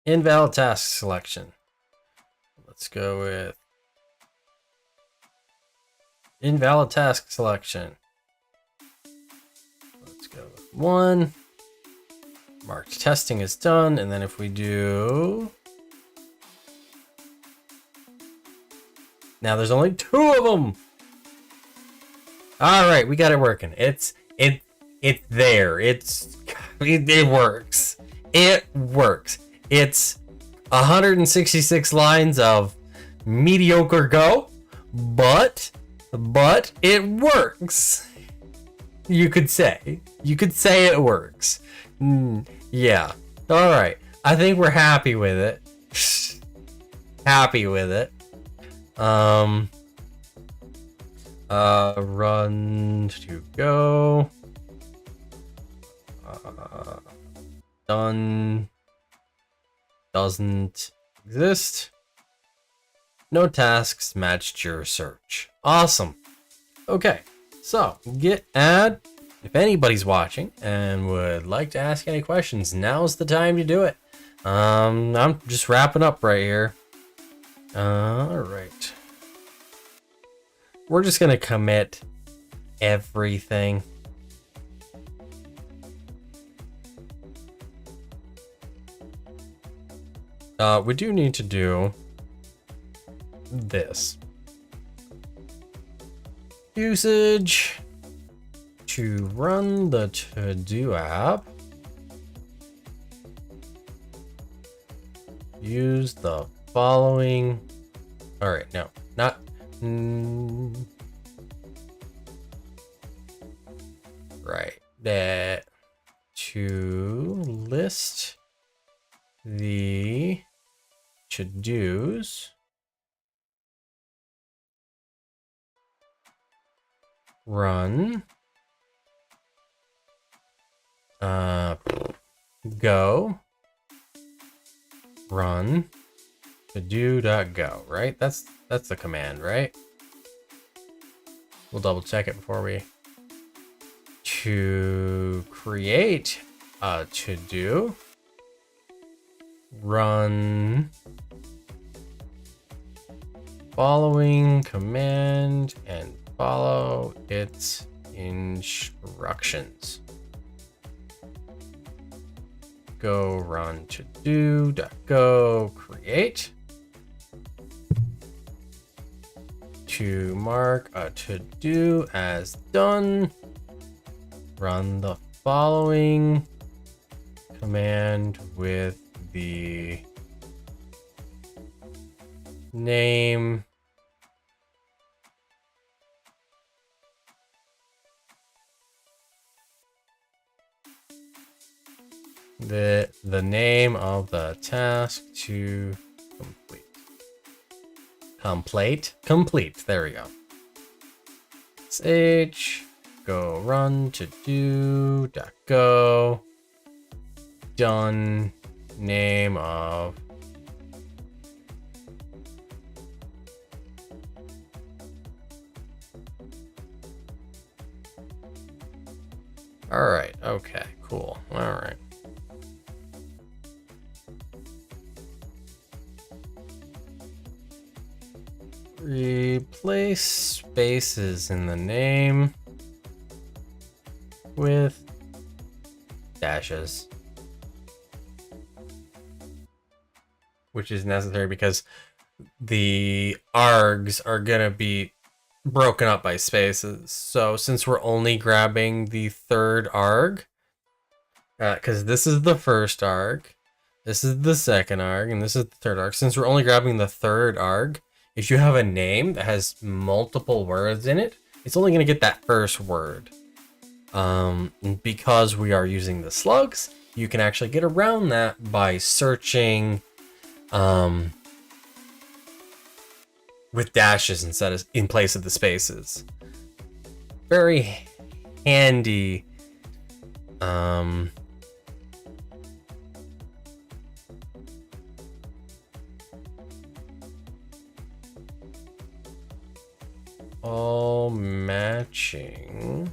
[SPEAKER 1] Invalid task selection. Let's go with invalid task selection. Let's go with 1. Marked testing is done. And then if we do... Now there's only 2 of them. All right, we got it working. It's there. It works. It works. It's 166 lines of mediocre Go, but it works. You could say it works. Yeah. All right. I think we're happy with it. Happy with it. Run to go. Done. Doesn't exist. No tasks matched your search. Awesome. Okay, so git add. If anybody's watching and would like to ask any questions, now's the time to do it. I'm just wrapping up right here. All right. We're just gonna commit everything. We do need to do this. Usage to run the To-do app. Use the following. All right, no, not. Right, that to list the to-dos run go run to-do.go, right? That's the command, right? We'll double check it before we to create a to-do, run following command and follow its instructions. Go run to-do.go create. To mark a to-do as done, run the following command with the name the name of the task to complete. There we go. Zech, go run to do.go done, name of all right. Okay, cool. All right. Replace spaces in the name with dashes, which is necessary because the args are gonna be broken up by spaces. So since we're only grabbing the third arg, because this is the first arg, this is the second arg, and this is the third arg. Since we're only grabbing the third arg, if you have a name that has multiple words in it, it's only going to get that first word. Because we are using the slugs, you can actually get around that by searching with dashes in place of the spaces. Very handy. All matching.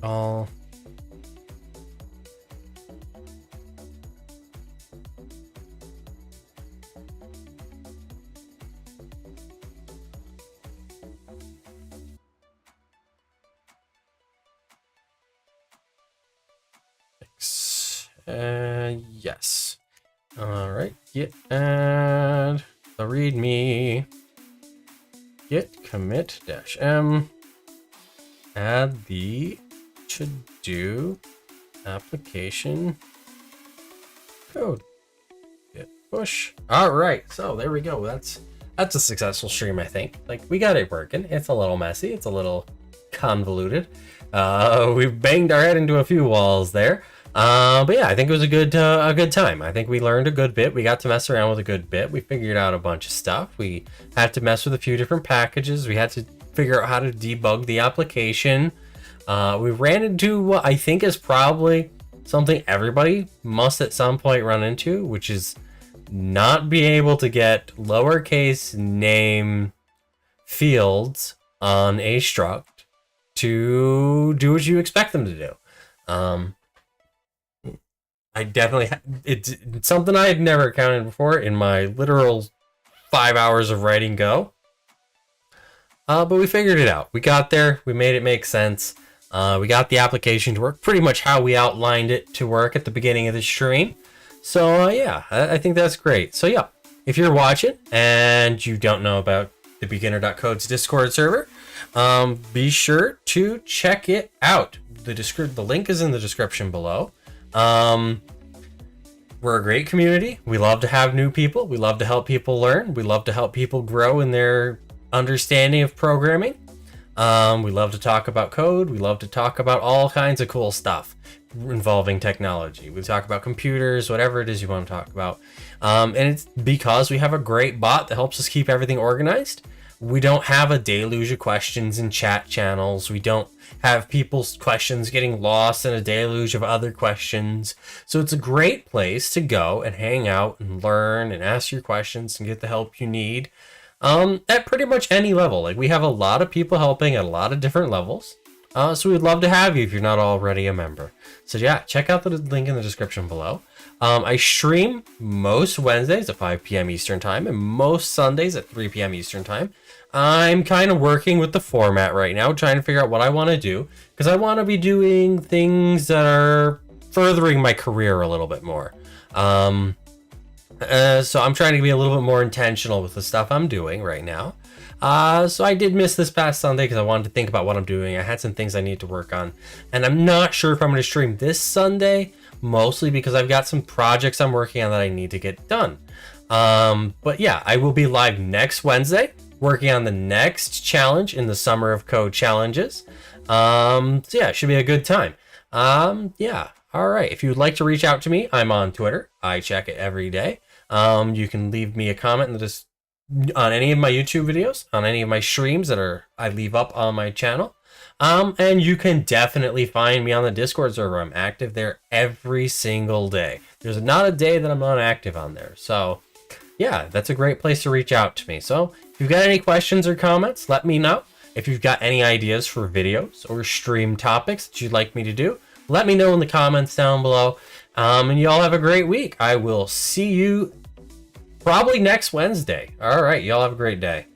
[SPEAKER 1] All yes. All right. Git add the readme. Git commit -m. Add the to-do application code. Git push. All right. So there we go. That's a successful stream, I think. Like, we got it working. It's a little messy. It's a little convoluted. We banged our head into a few walls there. But yeah, I think it was a good time. I think we learned a good bit. We got to mess around with a good bit. We figured out a bunch of stuff. We had to mess with a few different packages. We had to figure out how to debug the application. We ran into what I think is probably something everybody must at some point run into, which is not be able to get lowercase name fields on a struct to do what you expect them to do. I definitely, it's something I had never encountered before in my literal 5 hours of writing Go. But we figured it out. We got there. We made it make sense. We got the application to work pretty much how we outlined it to work at the beginning of the stream. So yeah, I think that's great. So yeah, if you're watching and you don't know about the Beginner.Code's Discord server, be sure to check it out. The link is in the description below. We're a great community. We love to have new people. We love to help people learn. We love to help people grow in their understanding of programming. We love to talk about code. We love to talk about all kinds of cool stuff involving technology. We talk about computers, whatever it is you want to talk about. And it's because we have a great bot that helps us keep everything organized. We don't have a deluge of questions in chat channels. We don't have people's questions getting lost in a deluge of other questions. So it's a great place to go and hang out and learn and ask your questions and get the help you need at pretty much any level. Like, we have a lot of people helping at a lot of different levels. So we'd love to have you if you're not already a member. So yeah, check out the link in the description below. I stream most Wednesdays at 5 p.m. Eastern time and most Sundays at 3 p.m. Eastern time. I'm kind of working with the format right now, trying to figure out what I want to do, because I want to be doing things that are furthering my career a little bit more. So I'm trying to be a little bit more intentional with the stuff I'm doing right now. So I did miss this past Sunday because I wanted to think about what I'm doing. I had some things I need to work on, and I'm not sure if I'm going to stream this Sunday, mostly because I've got some projects I'm working on that I need to get done. But yeah, I will be live next Wednesday, working on the next challenge in the Summer of Code challenges. So yeah, it should be a good time. Yeah. All right. If you'd like to reach out to me, I'm on Twitter. I check it every day. You can leave me a comment on any of my YouTube videos, on any of my streams I leave up on my channel. And you can definitely find me on the Discord server. I'm active there every single day. There's not a day that I'm not active on there. So yeah, that's a great place to reach out to me. So if you've got any questions or comments, let me know. If you've got any ideas for videos or stream topics that you'd like me to do, let me know in the comments down below. And y'all have a great week. I will see you probably next Wednesday. All right, y'all have a great day.